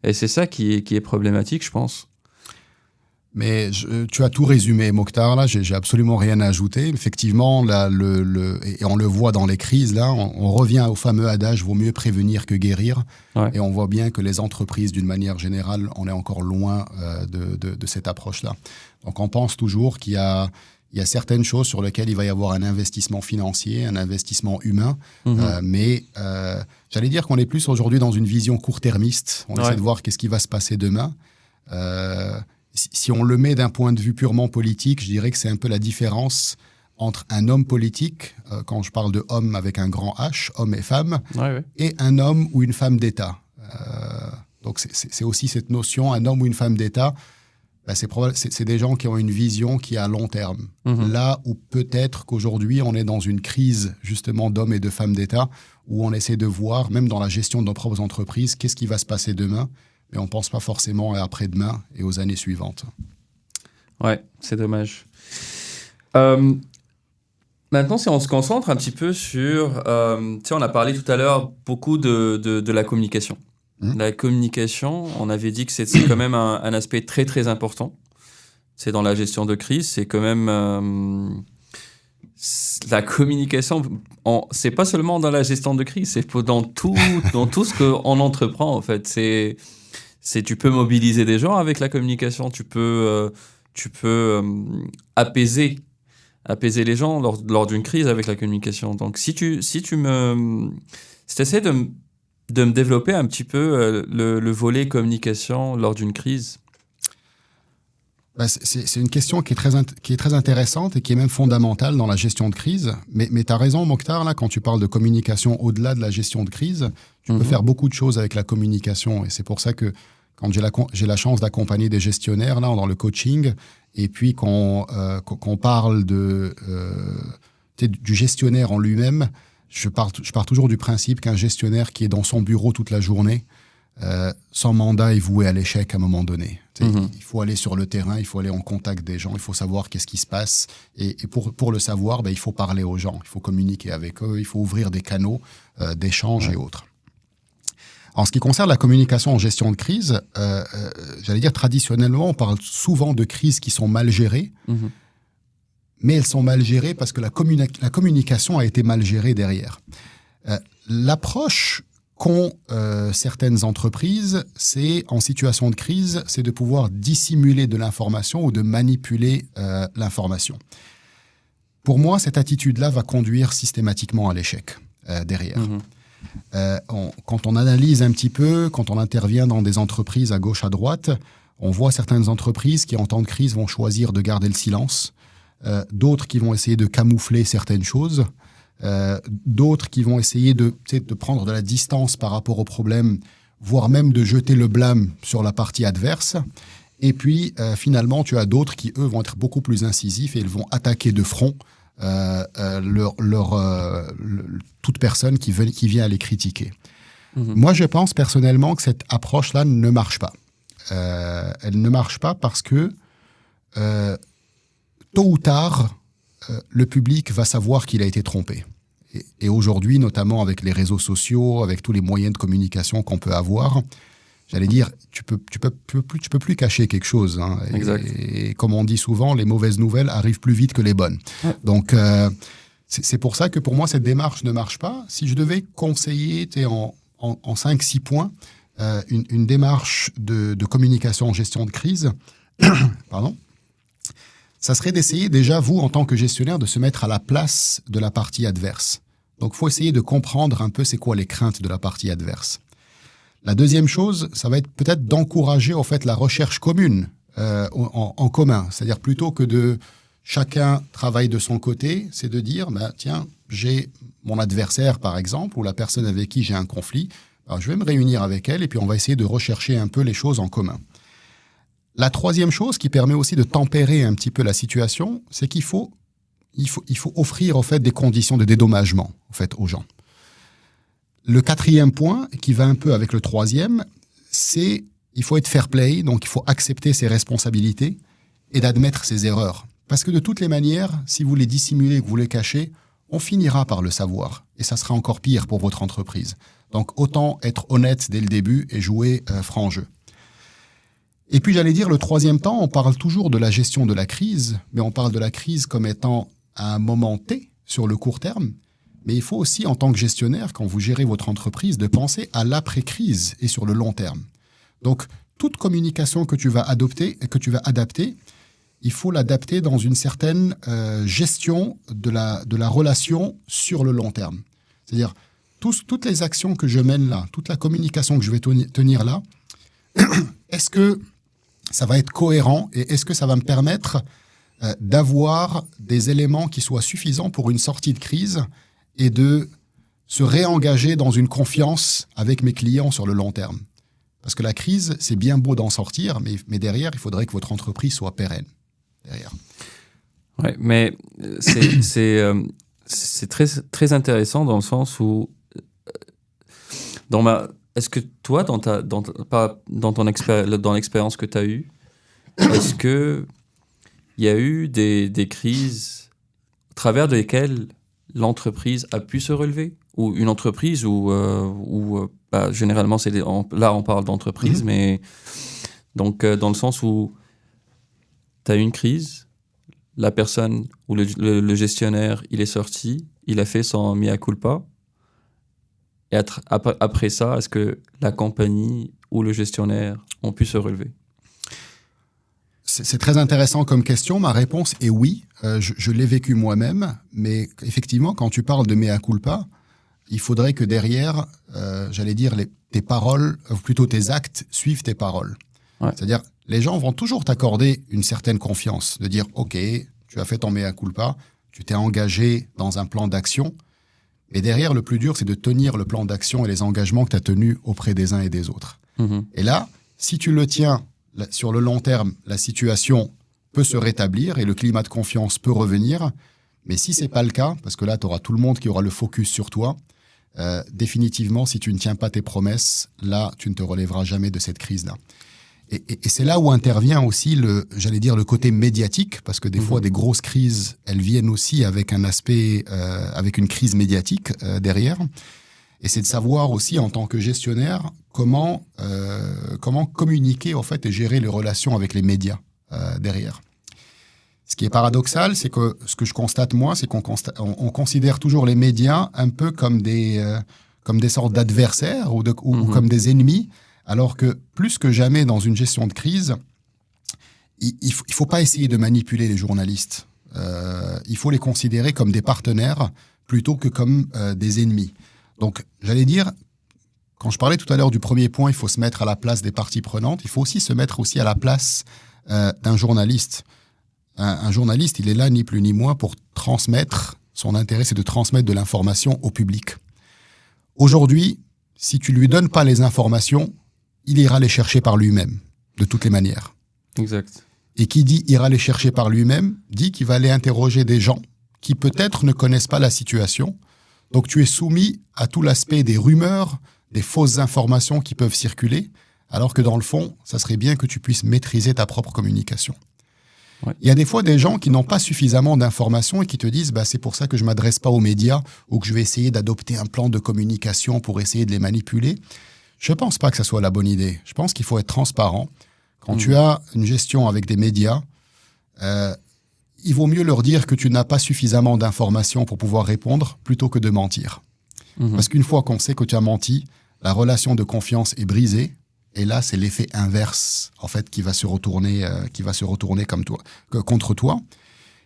Et c'est ça qui est problématique, je pense. Mais tu as tout résumé, Mokhtar. Là, j'ai absolument rien à ajouter. Effectivement, là, et on le voit dans les crises, là, on revient au fameux adage « vaut mieux prévenir que guérir ». Et on voit bien que les entreprises, d'une manière générale, on est encore loin de cette approche-là. Donc, on pense toujours qu'il y a certaines choses sur lesquelles il va y avoir un investissement financier, un investissement humain, mais j'allais dire qu'on est plus aujourd'hui dans une vision court-termiste. On essaie de voir qu'est-ce qui va se passer demain. Si on le met d'un point de vue purement politique, je dirais que c'est un peu la différence entre un homme politique, quand je parle de homme avec un grand H, homme et femme, et un homme ou une femme d'État. Donc c'est aussi cette notion, un homme ou une femme d'État, c'est des gens qui ont une vision qui est à long terme. Là où peut-être qu'aujourd'hui, on est dans une crise justement d'hommes et de femmes d'État, où on essaie de voir, même dans la gestion de nos propres entreprises, qu'est-ce qui va se passer demain, mais on ne pense pas forcément à après-demain et aux années suivantes. Ouais, c'est dommage. Maintenant, si on se concentre un petit peu sur... on a parlé tout à l'heure beaucoup de la communication. La communication, on avait dit que c'est quand même un aspect très, très important. C'est dans la gestion de crise, c'est quand même... la communication, c'est pas seulement dans la gestion de crise, c'est dans tout ce qu'on entreprend, en fait. Tu peux mobiliser des gens avec la communication, tu peux apaiser les gens lors d'une crise avec la communication. Donc, si tu essaies de me développer un petit peu le volet communication lors d'une crise. C'est une question qui est très intéressante et qui est même fondamentale dans la gestion de crise. Mais tu as raison, Mokhtar, là, quand tu parles de communication au-delà de la gestion de crise, tu peux faire beaucoup de choses avec la communication. Et c'est pour ça que quand j'ai la chance d'accompagner des gestionnaires là, dans le coaching, et puis qu'on parle du gestionnaire en lui-même, je pars toujours du principe qu'un gestionnaire qui est dans son bureau toute la journée, son mandat est voué à l'échec à un moment donné. Il faut aller sur le terrain, il faut aller en contact des gens, il faut savoir qu'est-ce qui se passe. Et pour le savoir, il faut parler aux gens, il faut communiquer avec eux, il faut ouvrir des canaux d'échange et autres. En ce qui concerne la communication en gestion de crise, j'allais dire traditionnellement, on parle souvent de crises qui sont mal gérées, mais elles sont mal gérées parce que la communication a été mal gérée derrière. L'approche qu'ont certaines entreprises, c'est en situation de crise, c'est de pouvoir dissimuler de l'information ou de manipuler l'information. Pour moi, cette attitude-là va conduire systématiquement à l'échec derrière. Quand on analyse un petit peu, quand on intervient dans des entreprises à gauche, à droite, on voit certaines entreprises qui, en temps de crise, vont choisir de garder le silence, d'autres qui vont essayer de camoufler certaines choses, d'autres qui vont essayer de prendre de la distance par rapport au problème, voire même de jeter le blâme sur la partie adverse. Et puis, finalement, tu as d'autres qui, eux, vont être beaucoup plus incisifs et ils vont attaquer de front toute personne qui vient à les critiquer. Moi, je pense personnellement que cette approche-là ne marche pas. Elle ne marche pas parce que tôt ou tard, le public va savoir qu'il a été trompé. Et aujourd'hui, notamment avec les réseaux sociaux, avec tous les moyens de communication qu'on peut avoir, j'allais dire, tu peux plus cacher quelque chose. Hein. Et comme on dit souvent, les mauvaises nouvelles arrivent plus vite que les bonnes. Ouais. Donc, c'est pour ça que pour moi, cette démarche ne marche pas. Si je devais conseiller en 5-6 points une démarche de communication en gestion de crise, pardon, ça serait d'essayer déjà, vous, en tant que gestionnaire, de se mettre à la place de la partie adverse. Donc, il faut essayer de comprendre un peu c'est quoi les craintes de la partie adverse. La deuxième chose, ça va être peut-être d'encourager en fait la recherche commune en commun. C'est-à-dire plutôt que de chacun travaille de son côté, c'est de dire, tiens, j'ai mon adversaire par exemple, ou la personne avec qui j'ai un conflit, alors je vais me réunir avec elle et puis on va essayer de rechercher un peu les choses en commun. La troisième chose qui permet aussi de tempérer un petit peu la situation, c'est qu'il faut offrir en fait des conditions de dédommagement en fait aux gens. Le quatrième point, qui va un peu avec le troisième, c'est il faut être fair play, donc il faut accepter ses responsabilités et d'admettre ses erreurs. Parce que de toutes les manières, si vous les dissimulez, que vous les cachez, on finira par le savoir. Et ça sera encore pire pour votre entreprise. Donc autant être honnête dès le début et jouer franc jeu. Et puis j'allais dire, le troisième temps, on parle toujours de la gestion de la crise, mais on parle de la crise comme étant à un moment T, sur le court terme. Mais il faut aussi, en tant que gestionnaire, quand vous gérez votre entreprise, de penser à l'après-crise et sur le long terme. Donc, toute communication que tu vas adapter, il faut l'adapter dans une certaine gestion de la relation sur le long terme. C'est-à-dire, toutes les actions que je mène là, toute la communication que je vais tenir là, est-ce que ça va être cohérent et est-ce que ça va me permettre d'avoir des éléments qui soient suffisants pour une sortie de crise et de se réengager dans une confiance avec mes clients sur le long terme. Parce que la crise, c'est bien beau d'en sortir, mais derrière, il faudrait que votre entreprise soit pérenne. Derrière. Ouais, mais c'est très, très intéressant dans le sens où est-ce que toi, dans l'expérience que tu as eue, est-ce que il y a eu des crises à travers lesquelles l'entreprise a pu se relever? Ou une entreprise où généralement, là, on parle d'entreprise, mais donc dans le sens où tu as eu une crise, la personne ou le gestionnaire, il est sorti, il a fait son mea culpa, et après ça, est-ce que la compagnie ou le gestionnaire ont pu se relever? C'est très intéressant comme question. Ma réponse est oui. Je l'ai vécu moi-même. Mais effectivement, quand tu parles de mea culpa, il faudrait que derrière, j'allais dire, tes paroles, ou plutôt tes actes, suivent tes paroles. Ouais. C'est-à-dire, les gens vont toujours t'accorder une certaine confiance, de dire, OK, tu as fait ton mea culpa, tu t'es engagé dans un plan d'action. Et derrière, le plus dur, c'est de tenir le plan d'action et les engagements que tu as tenus auprès des uns et des autres. Mmh. Et là, si tu le tiens sur le long terme, la situation peut se rétablir et le climat de confiance peut revenir. Mais si ce n'est pas le cas, parce que là, tu auras tout le monde qui aura le focus sur toi, définitivement, si tu ne tiens pas tes promesses, là, tu ne te relèveras jamais de cette crise-là. Et c'est là où intervient aussi le côté médiatique, parce que des fois, des grosses crises, elles viennent aussi avec un aspect, avec une crise médiatique derrière. Et c'est de savoir aussi, en tant que gestionnaire, comment communiquer en fait et gérer les relations avec les médias derrière. Ce qui est paradoxal, c'est que ce que je constate moi, c'est qu'on considère toujours les médias un peu comme des sortes d'adversaires ou comme des ennemis. Alors que plus que jamais dans une gestion de crise, il faut pas essayer de manipuler les journalistes. Il faut les considérer comme des partenaires plutôt que comme des ennemis. Donc, j'allais dire, quand je parlais tout à l'heure du premier point, il faut se mettre à la place des parties prenantes. Il faut aussi se mettre aussi à la place d'un journaliste. Un journaliste, il est là ni plus ni moins pour transmettre. Son intérêt, c'est de transmettre de l'information au public. Aujourd'hui, si tu lui donnes pas les informations, il ira les chercher par lui-même, de toutes les manières. Exact. Et qui dit ira les chercher par lui-même, dit qu'il va aller interroger des gens qui peut-être ne connaissent pas la situation. Donc tu es soumis à tout l'aspect des rumeurs, des fausses informations qui peuvent circuler, alors que dans le fond, ça serait bien que tu puisses maîtriser ta propre communication. Ouais. Il y a des fois des gens qui n'ont pas suffisamment d'informations et qui te disent c'est pour ça que je ne m'adresse pas aux médias ou que je vais essayer d'adopter un plan de communication pour essayer de les manipuler. Je ne pense pas que ça soit la bonne idée. Je pense qu'il faut être transparent. Quand tu as une gestion avec des médias, il vaut mieux leur dire que tu n'as pas suffisamment d'informations pour pouvoir répondre plutôt que de mentir. Parce qu'une fois qu'on sait que tu as menti, la relation de confiance est brisée. Et là, c'est l'effet inverse, en fait, qui va se retourner comme toi, contre toi.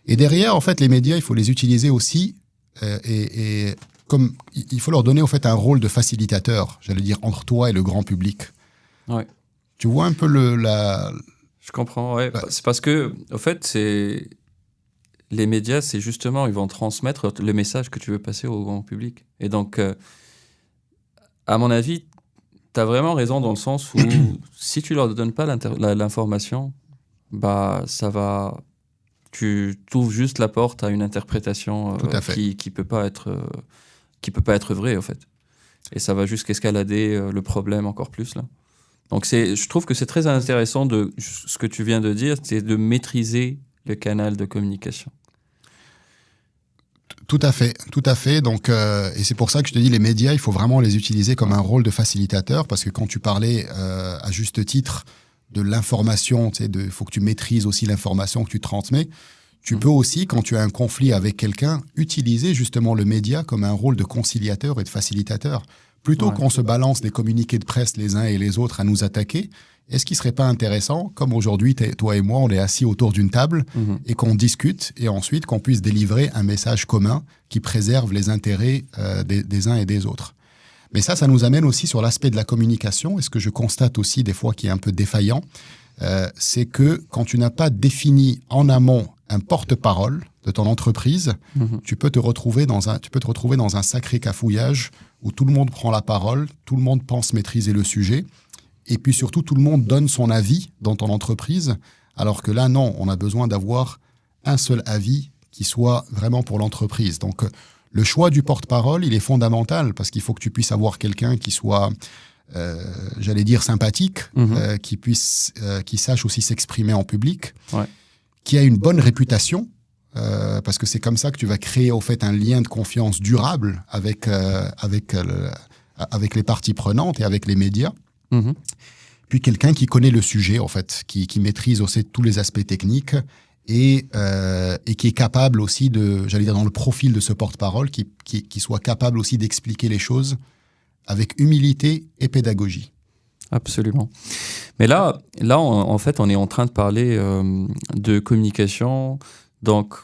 Et derrière, en fait, les médias, il faut les utiliser aussi et comme il faut leur donner en fait un rôle de facilitateur, j'allais dire, entre toi et le grand public. Ouais. Tu vois un peu Je comprends, ouais. C'est parce que, en fait, les médias, c'est justement, ils vont transmettre le message que tu veux passer au grand public. Et donc, à mon avis, tu as vraiment raison dans le sens où si tu leur donnes pas l'information, tu t'ouvres juste la porte à une interprétation qui peut pas être vraie, en fait. Et ça va juste escalader le problème encore plus, là. Donc, je trouve que c'est très intéressant ce que tu viens de dire, c'est de maîtriser le canal de communication. Tout à fait. Donc, et c'est pour ça que je te dis, les médias, il faut vraiment les utiliser comme un rôle de facilitateur, parce que quand tu parlais à juste titre de l'information, tu sais, il faut que tu maîtrises aussi l'information que tu transmets. Tu peux aussi, quand tu as un conflit avec quelqu'un, utiliser justement le média comme un rôle de conciliateur et de facilitateur. Plutôt qu'on se balance des communiqués de presse les uns et les autres à nous attaquer, est-ce qu'il ne serait pas intéressant, comme aujourd'hui, toi et moi, on est assis autour d'une table et qu'on discute et ensuite qu'on puisse délivrer un message commun qui préserve les intérêts des uns et des autres. Mais ça nous amène aussi sur l'aspect de la communication. Et ce que je constate aussi des fois qui est un peu défaillant, c'est que quand tu n'as pas défini en amont un porte-parole de ton entreprise, tu peux te retrouver dans un sacré cafouillage où tout le monde prend la parole, tout le monde pense maîtriser le sujet. Et puis surtout, tout le monde donne son avis dans ton entreprise, alors que là, non, on a besoin d'avoir un seul avis qui soit vraiment pour l'entreprise. Donc, le choix du porte-parole, il est fondamental, parce qu'il faut que tu puisses avoir quelqu'un qui soit, j'allais dire, sympathique, qui sache aussi s'exprimer en public, qui a une bonne réputation, parce que c'est comme ça que tu vas créer, au fait, un lien de confiance durable avec les parties prenantes et avec les médias. Puis quelqu'un qui connaît le sujet, en fait, qui maîtrise aussi tous les aspects techniques et qui est capable aussi j'allais dire, dans le profil de ce porte-parole, qui soit capable aussi d'expliquer les choses avec humilité et pédagogie. Absolument. Mais là, en fait, on est en train de parler de communication. Donc,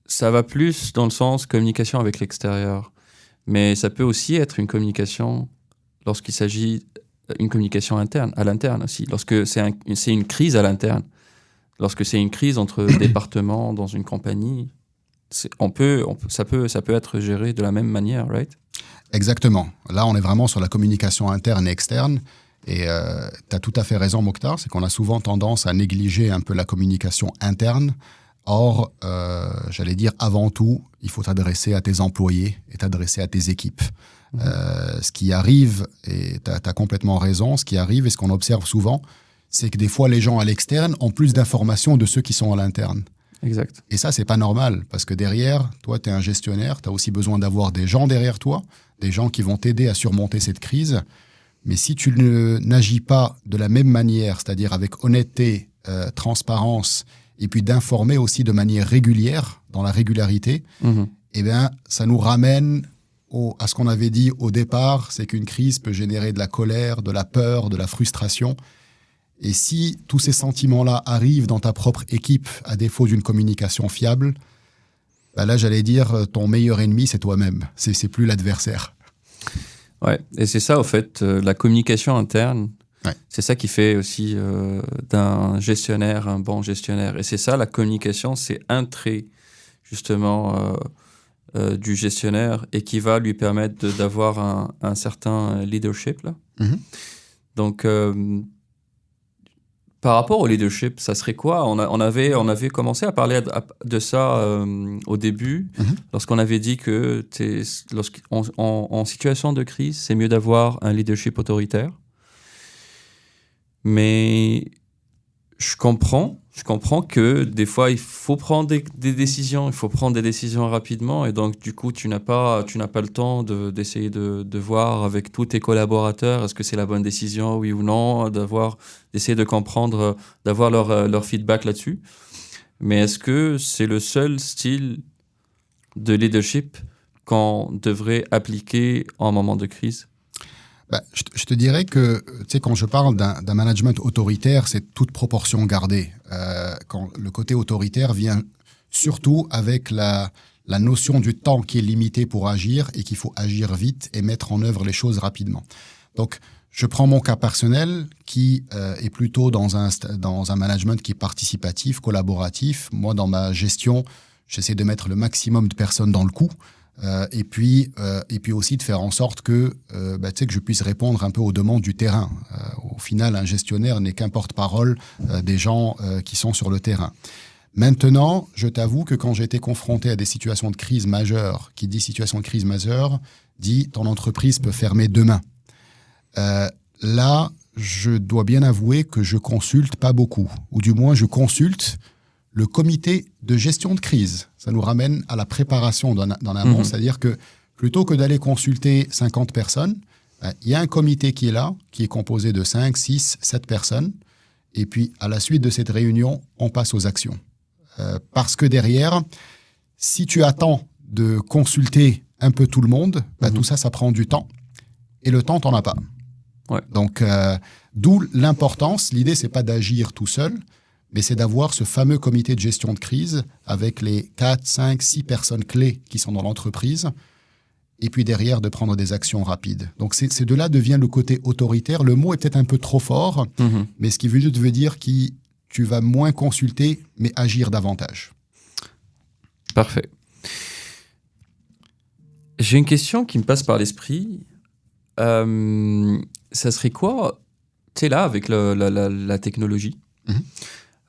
ça va plus dans le sens communication avec l'extérieur. Mais ça peut aussi être une communication lorsqu'il s'agit une communication interne, à l'interne aussi. Lorsque c'est une crise à l'interne, lorsque c'est une crise entre départements dans une compagnie, ça peut être géré de la même manière, right? Exactement. Là, on est vraiment sur la communication interne et externe. Et tu as tout à fait raison, Mokhtar, c'est qu'on a souvent tendance à négliger un peu la communication interne. Or, j'allais dire, avant tout, il faut t'adresser à tes employés et t'adresser à tes équipes. Ce qui arrive, et tu as complètement raison, ce qui arrive et ce qu'on observe souvent, c'est que des fois, les gens à l'externe ont plus d'informations de ceux qui sont à l'interne. Exact. Et ça, c'est pas normal, parce que derrière, toi, tu es un gestionnaire, tu as aussi besoin d'avoir des gens derrière toi, des gens qui vont t'aider à surmonter cette crise. Mais si tu n'agis pas de la même manière, c'est-à-dire avec honnêteté, transparence, et puis d'informer aussi de manière régulière, dans la régularité, eh bien, ça nous ramène à ce qu'on avait dit au départ, c'est qu'une crise peut générer de la colère, de la peur, de la frustration. Et si tous ces sentiments-là arrivent dans ta propre équipe à défaut d'une communication fiable, bah là, j'allais dire, ton meilleur ennemi, c'est toi-même. C'est plus l'adversaire. Ouais, et c'est ça, au fait, la communication interne, c'est ça qui fait aussi d'un gestionnaire un bon gestionnaire. Et c'est ça, la communication, c'est un trait, justement, du gestionnaire et qui va lui permettre d'avoir un certain leadership, là. Donc, par rapport au leadership, ça serait quoi ? On avait commencé à parler de ça au début, lorsqu'on avait dit que en situation de crise, c'est mieux d'avoir un leadership autoritaire. Mais je comprends que des fois, il faut prendre des décisions, il faut prendre des décisions rapidement. Et donc, du coup, tu n'as pas le temps d'essayer de voir avec tous tes collaborateurs, est-ce que c'est la bonne décision, oui ou non, d'essayer de comprendre, d'avoir leur feedback là-dessus. Mais est-ce que c'est le seul style de leadership qu'on devrait appliquer en moment de crise ? Bah, je te dirais que, tu sais, quand je parle d'un management autoritaire, c'est toute proportion gardée. Quand le côté autoritaire vient surtout avec la notion du temps qui est limité pour agir et qu'il faut agir vite et mettre en œuvre les choses rapidement. Donc, je prends mon cas personnel qui est plutôt dans un management qui est participatif, collaboratif. Moi, dans ma gestion, j'essaie de mettre le maximum de personnes dans le coup. Et puis aussi de faire en sorte que je puisse répondre un peu aux demandes du terrain. Au final, un gestionnaire n'est qu'un porte-parole des gens qui sont sur le terrain. Maintenant, je t'avoue que quand j'ai été confronté à des situations de crise majeure, qui dit situation de crise majeure, dit ton entreprise peut fermer demain. Là, je dois bien avouer que je consulte pas beaucoup, ou du moins je consulte le comité de gestion de crise. Ça nous ramène à la préparation dans l'amont, c'est-à-dire que plutôt que d'aller consulter 50 personnes, il y a un comité qui est là, qui est composé de 5, 6, 7 personnes, et puis à la suite de cette réunion, on passe aux actions. Parce que derrière, si tu attends de consulter un peu tout le monde, tout ça, ça prend du temps, et le temps, t'en as pas. Ouais. Donc, d'où l'importance, l'idée, c'est pas d'agir tout seul, mais c'est d'avoir ce fameux comité de gestion de crise avec les 4, 5, 6 personnes clés qui sont dans l'entreprise, et puis derrière, de prendre des actions rapides. Donc, c'est de là devient le côté autoritaire. Le mot est peut-être un peu trop fort, mais ce qui veut dire que tu vas moins consulter, mais agir davantage. Parfait. J'ai une question qui me passe par l'esprit. Ça serait quoi, tu sais, là, avec la technologie,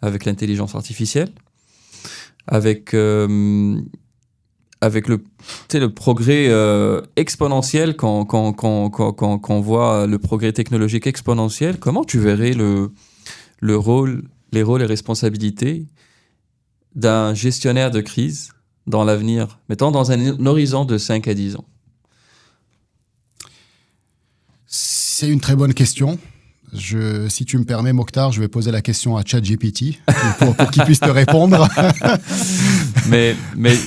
avec l'intelligence artificielle, avec le progrès exponentiel, quand on voit le progrès technologique exponentiel, comment tu verrais les rôles et responsabilités d'un gestionnaire de crise dans l'avenir, mettons dans un horizon de 5 à 10 ans? C'est une très bonne question. Si tu me permets, Mokhtar, je vais poser la question à ChatGPT pour qu'il puisse te répondre. mais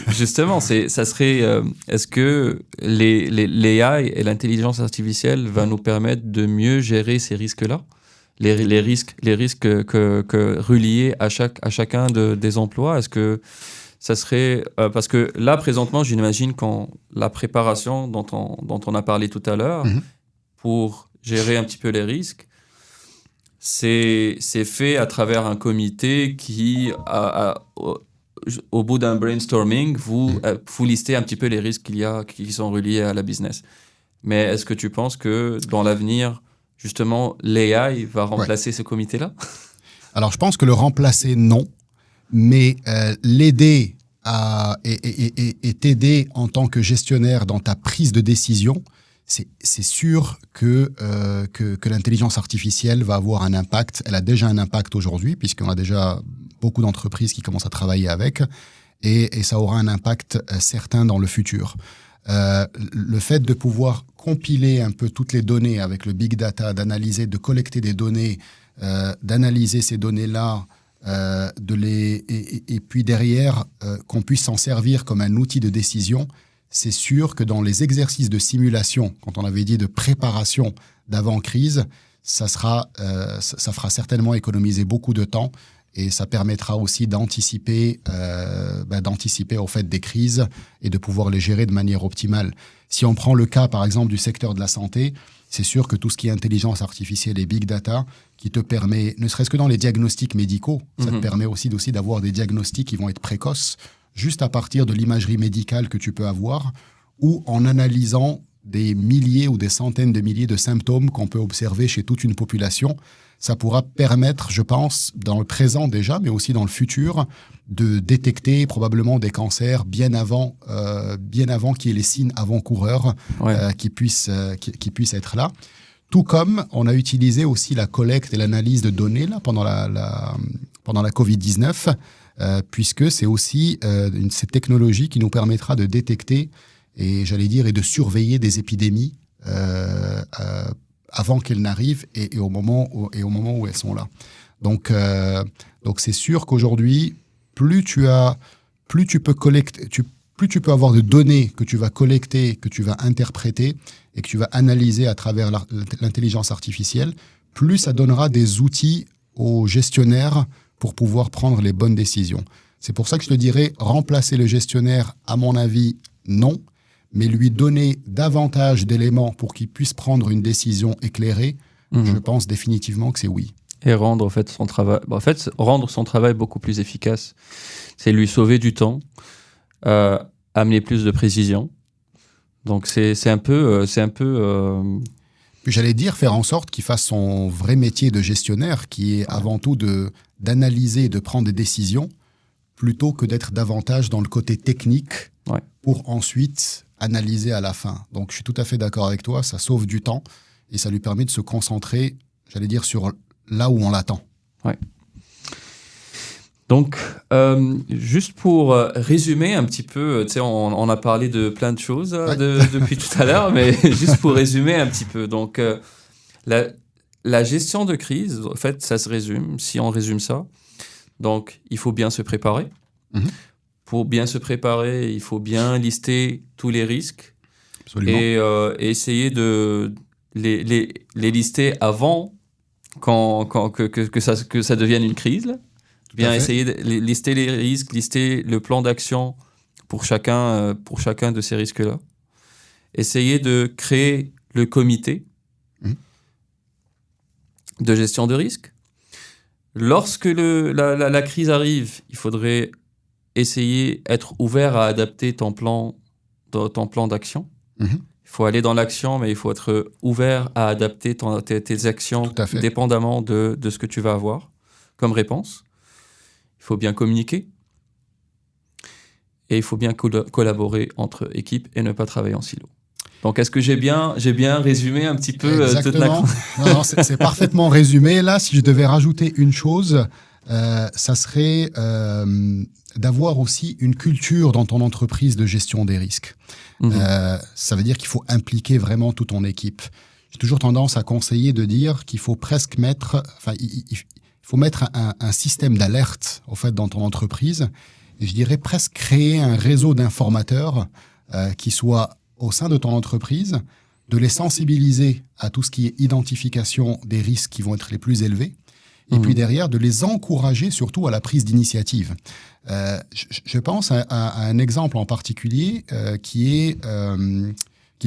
justement, ça serait, est-ce que l'AI et l'intelligence artificielle va nous permettre de mieux gérer ces risques-là, les risques que reliés à chacun des emplois? Est-ce que ça serait parce que là présentement, j'imagine quand la préparation dont on a parlé tout à l'heure pour gérer un petit peu les risques, c'est fait à travers un comité qui, au bout d'un brainstorming, vous listez un petit peu les risques qui sont reliés à la business. Mais est-ce que tu penses que dans l'avenir, justement, l'AI va remplacer ce comité-là? Alors, je pense que le remplacer, non. Mais l'aider et t'aider en tant que gestionnaire dans ta prise de décision, c'est sûr que l'intelligence artificielle va avoir un impact. Elle a déjà un impact aujourd'hui, puisqu'on a déjà beaucoup d'entreprises qui commencent à travailler avec, et ça aura un impact certain dans le futur. Le fait de pouvoir compiler un peu toutes les données avec le big data, d'analyser, de collecter des données, d'analyser ces données-là, et puis derrière, qu'on puisse s'en servir comme un outil de décision, c'est sûr que dans les exercices de simulation, quand on avait dit de préparation d'avant-crise, ça fera certainement économiser beaucoup de temps et ça permettra aussi d'anticiper au fait des crises et de pouvoir les gérer de manière optimale. Si on prend le cas, par exemple, du secteur de la santé, c'est sûr que tout ce qui est intelligence artificielle et big data, qui te permet, ne serait-ce que dans les diagnostics médicaux, ça te permet aussi d'avoir des diagnostics qui vont être précoces, juste à partir de l'imagerie médicale que tu peux avoir, ou en analysant des milliers ou des centaines de milliers de symptômes qu'on peut observer chez toute une population. Ça pourra permettre, je pense, dans le présent déjà, mais aussi dans le futur, de détecter probablement des cancers bien avant qu'il y ait les signes avant-coureurs qui puissent être là. Tout comme on a utilisé aussi la collecte et l'analyse de données là, pendant la Covid-19, puisque c'est aussi cette technologie qui nous permettra de détecter et de surveiller des épidémies avant qu'elles n'arrivent et au moment où elles sont là. Donc c'est sûr qu'aujourd'hui, plus tu peux avoir de données que tu vas collecter, que tu vas interpréter et que tu vas analyser à travers l'intelligence artificielle, plus ça donnera des outils aux gestionnaires pour pouvoir prendre les bonnes décisions. C'est pour ça que je te dirais, remplacer le gestionnaire, à mon avis, non, mais lui donner davantage d'éléments pour qu'il puisse prendre une décision éclairée, je pense définitivement que c'est oui. Et rendre son travail, rendre son travail beaucoup plus efficace. C'est lui sauver du temps, amener plus de précision. Donc c'est un peu. Puis j'allais dire faire en sorte qu'il fasse son vrai métier de gestionnaire, qui est avant tout d'analyser et de prendre des décisions, plutôt que d'être davantage dans le côté technique pour ensuite analyser à la fin. Donc je suis tout à fait d'accord avec toi, ça sauve du temps et ça lui permet de se concentrer, j'allais dire, sur là où on l'attend. Ouais. Donc, juste pour résumer un petit peu, on a parlé de plein de choses depuis tout à l'heure, mais juste pour résumer un petit peu. Donc, la gestion de crise, en fait, ça se résume, si on résume ça. Donc, il faut bien se préparer. Pour bien se préparer, il faut bien lister tous les risques. Absolument. Et essayer de les lister avant que ça devienne une crise, là. Bien essayer de lister les risques, lister le plan d'action pour chacun de ces risques-là. Essayer de créer le comité de gestion de risque. Lorsque la crise arrive, il faudrait essayer d'être ouvert à adapter ton plan d'action. Il faut aller dans l'action, mais il faut être ouvert à adapter tes actions dépendamment de ce que tu vas avoir comme réponse. Il faut bien communiquer et il faut bien collaborer entre équipes et ne pas travailler en silo. Donc, est-ce que j'ai bien résumé un petit peu toute la... Non, c'est parfaitement résumé. Là, si je devais rajouter une chose, ça serait d'avoir aussi une culture dans ton entreprise de gestion des risques. Ça veut dire qu'il faut impliquer vraiment toute ton équipe. J'ai toujours tendance à conseiller de dire qu'il faut presque mettre... Il faut mettre un système d'alerte au fait dans ton entreprise et je dirais presque créer un réseau d'informateurs qui soit au sein de ton entreprise, de les sensibiliser à tout ce qui est identification des risques qui vont être les plus élevés et puis derrière de les encourager surtout à la prise d'initiative. Je pense à un exemple en particulier qui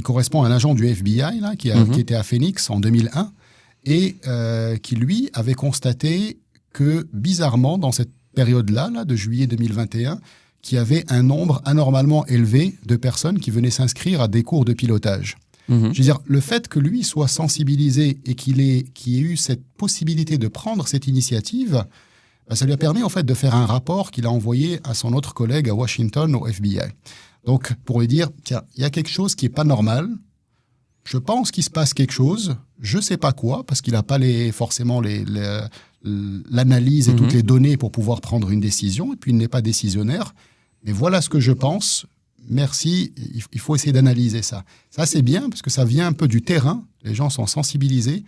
correspond à un agent du FBI là, qui était à Phoenix en 2001 et qui, lui, avait constaté que, bizarrement, dans cette période-là, de juillet 2021, qu'il y avait un nombre anormalement élevé de personnes qui venaient s'inscrire à des cours de pilotage. Je veux dire, le fait que lui soit sensibilisé et qu'il ait eu cette possibilité de prendre cette initiative, ça lui a permis, en fait, de faire un rapport qu'il a envoyé à son autre collègue à Washington, au FBI. Donc, pour lui dire, tiens, il y a quelque chose qui n'est pas normal, je pense qu'il se passe quelque chose, je ne sais pas quoi, parce qu'il n'a pas forcément l'analyse et toutes les données pour pouvoir prendre une décision, et puis il n'est pas décisionnaire. Mais voilà ce que je pense. Merci, il faut essayer d'analyser ça. Ça, c'est bien, parce que ça vient un peu du terrain. Les gens sont sensibilisés,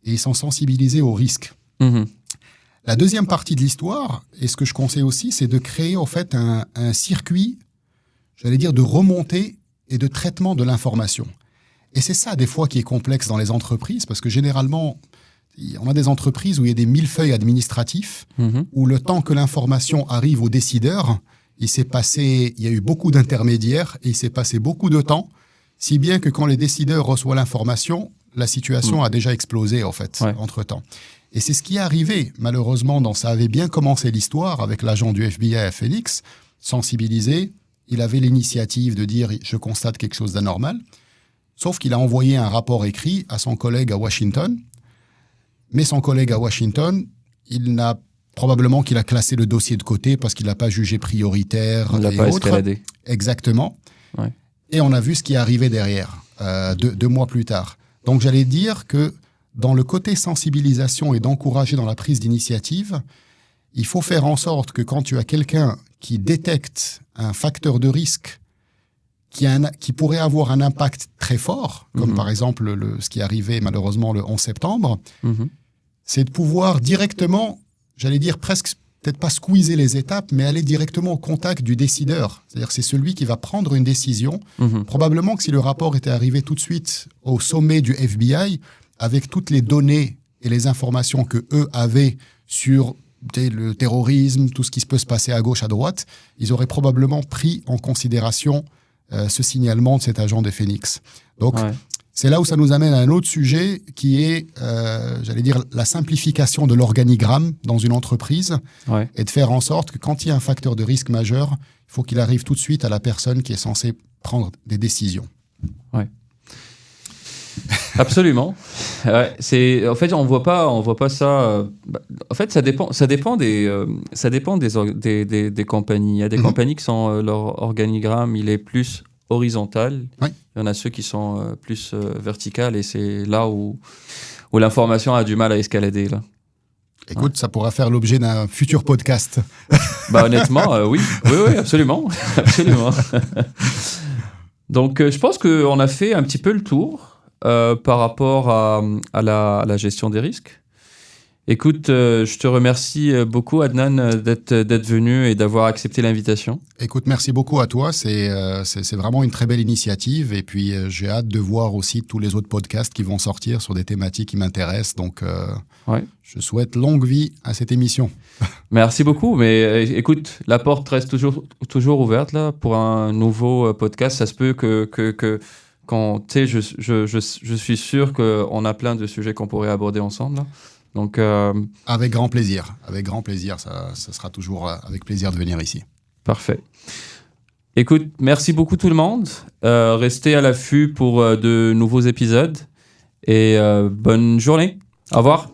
et ils sont sensibilisés au risque. La deuxième partie de l'histoire, et ce que je conseille aussi, c'est de créer en fait un circuit, j'allais dire, de remontée et de traitement de l'information. Et c'est ça, des fois, qui est complexe dans les entreprises, parce que généralement, on a des entreprises où il y a des millefeuilles administratifs, où le temps que l'information arrive aux décideurs, il y a eu beaucoup d'intermédiaires, et il s'est passé beaucoup de temps, si bien que quand les décideurs reçoivent l'information, la situation a déjà explosé, en fait, entre-temps. Et c'est ce qui est arrivé, malheureusement, ça avait bien commencé l'histoire avec l'agent du FBI à Phoenix, sensibilisé. Il avait l'initiative de dire « je constate quelque chose d'anormal », sauf qu'il a envoyé un rapport écrit à son collègue à Washington. Mais son collègue à Washington, probablement qu'il a classé le dossier de côté parce qu'il n'a pas jugé prioritaire. Il n'a pas escaladé. Exactement. Ouais. Et on a vu ce qui est arrivé derrière, 2 mois plus tard. Donc j'allais dire que dans le côté sensibilisation et d'encourager dans la prise d'initiative, il faut faire en sorte que quand tu as quelqu'un qui détecte un facteur de risque qui pourrait avoir un impact très fort, comme par exemple ce qui est arrivé malheureusement le 11 septembre, c'est de pouvoir directement, j'allais dire presque, peut-être pas squeezer les étapes, mais aller directement au contact du décideur. C'est-à-dire que c'est celui qui va prendre une décision. Probablement que si le rapport était arrivé tout de suite au sommet du FBI, avec toutes les données et les informations que eux avaient sur le terrorisme, tout ce qui peut se passer à gauche, à droite, ils auraient probablement pris en considération ce signalement de cet agent de Phoenix. Donc, c'est là où ça nous amène à un autre sujet qui est, j'allais dire, la simplification de l'organigramme dans une entreprise et de faire en sorte que quand il y a un facteur de risque majeur, il faut qu'il arrive tout de suite à la personne qui est censée prendre des décisions. Ouais. Absolument. En fait, on voit pas ça. En fait, ça dépend des compagnies. Il y a des compagnies qui sont leur organigramme, il est plus horizontal. Il y en a ceux qui sont plus verticales, et c'est là où l'information a du mal à escalader là. Écoute, ça pourra faire l'objet d'un futur podcast. Honnêtement, oui, absolument, absolument. Donc, je pense qu'on a fait un petit peu le tour. Par rapport à la gestion des risques. Écoute, je te remercie beaucoup, Adnan, d'être venu et d'avoir accepté l'invitation. Écoute, merci beaucoup à toi. C'est vraiment une très belle initiative. Et puis, j'ai hâte de voir aussi tous les autres podcasts qui vont sortir sur des thématiques qui m'intéressent. Donc, je souhaite longue vie à cette émission. Merci beaucoup. Mais écoute, la porte reste toujours ouverte là, pour un nouveau podcast. Ça se peut que je suis sûr qu'on a plein de sujets qu'on pourrait aborder ensemble. Là. Donc, avec grand plaisir. Avec grand plaisir. Ça sera toujours avec plaisir de venir ici. Parfait. Écoute, merci beaucoup tout le monde. Restez à l'affût pour de nouveaux épisodes. Et bonne journée. Au revoir.